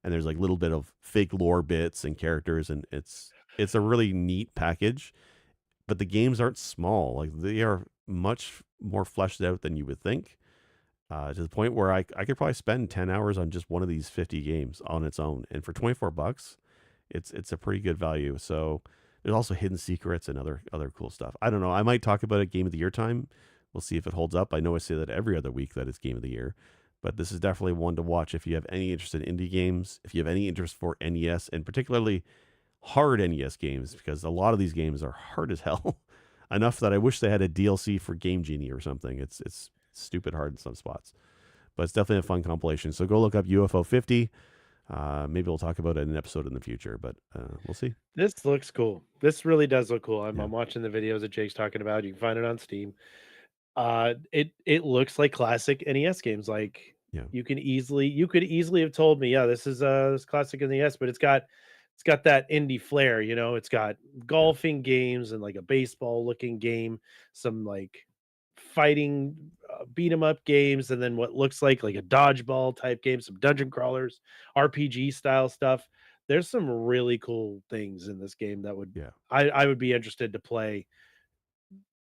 And there's like a little bit of fake lore bits and characters, and it's a really neat package. But the games aren't small; like they are much more fleshed out than you would think. To the point where I could probably spend 10 hours on just one of these 50 games on its own, and for $24 it's a pretty good value. So there's also hidden secrets and other cool stuff. I don't know. I might talk about it game of the year time. We'll see if it holds up. I know I say that every other week that it's game of the year, but this is definitely one to watch if you have any interest in indie games, if you have any interest for NES and particularly hard NES games, because a lot of these games are hard as hell. Enough that I wish they had a DLC for Game Genie or something. It's stupid hard in some spots, but it's definitely a fun compilation. So go look up UFO 50. Maybe we'll talk about it in an episode in the future, but we'll see. this looks cool. This really does look cool. I'm, Yeah. I'm watching the videos that Jake's talking about. You can find it on Steam. It looks like classic NES games, like Yeah. You could easily have told me, yeah, this is this classic in the S, but it's got that indie flair, you know. It's got Yeah. golfing games and like a baseball looking game, some like fighting beat 'em up games, and then what looks like a dodgeball type game, some dungeon crawlers, RPG style stuff. There's some really cool things in this game that would Yeah. I would be interested to play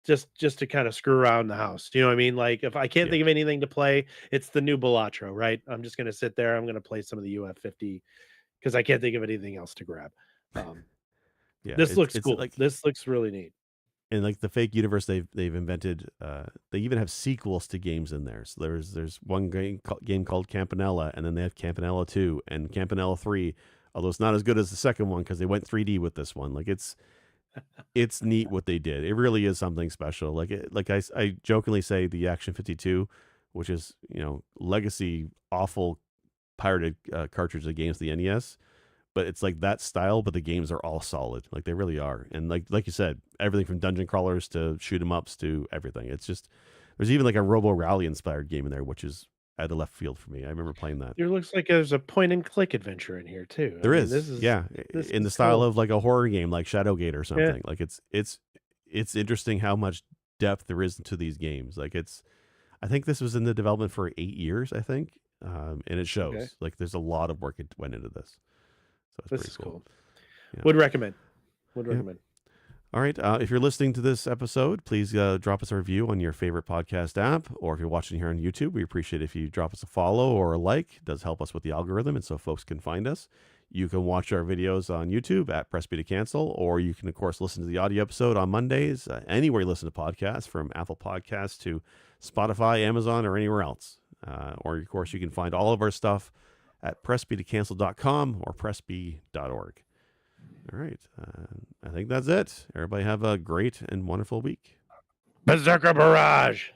just to kind of screw around the house. You know what I mean? Like if I can't Yeah. think of anything to play, it's the new Balatro, right? I'm just gonna sit there. I'm gonna play some of the UF50 because I can't think of anything else to grab. Um, Yeah. this looks It's cool. like This looks really neat. in like the fake universe they've invented. They even have sequels to games in there. So there's one game called Campanella, and then they have Campanella 2 and Campanella 3. Although it's not as good as the second one because they went 3D with this one. Like it's neat what they did. It really is something special. I jokingly say the Action 52, which is legacy awful pirated cartridge of games, the NES. But it's like that style, but the games are all solid. Like they really are. And like you said, everything from dungeon crawlers to shoot 'em ups to everything. It's just there's even like a Robo Rally inspired game in there, which is at the left field for me. I remember playing that. It looks like there's a point and click adventure in here too. I There mean, is, yeah, this in the is style cool. of like a horror game, like Shadowgate or Yeah, something. Like it's interesting how much depth there is to these games. Like I think this was in the development for 8 years, I think, and it okay. shows. Like there's a lot of work that went into this, so it's This pretty is cool. cool. Yeah, Would recommend. Would yeah. recommend. All right. If you're listening to this episode, please drop us a review on your favorite podcast app, or if you're watching here on YouTube, we appreciate if you drop us a follow or a like. It does help us with the algorithm, and so folks can find us. You can watch our videos on YouTube at Press B to Cancel, or you can, of course, listen to the audio episode on Mondays, anywhere you listen to podcasts, from Apple Podcasts to Spotify, Amazon, or anywhere else. Or, of course, you can find all of our stuff at pressbtocancel.com or pressb.org. All right. I think that's it. Everybody have a great and wonderful week. Berserker Barrage.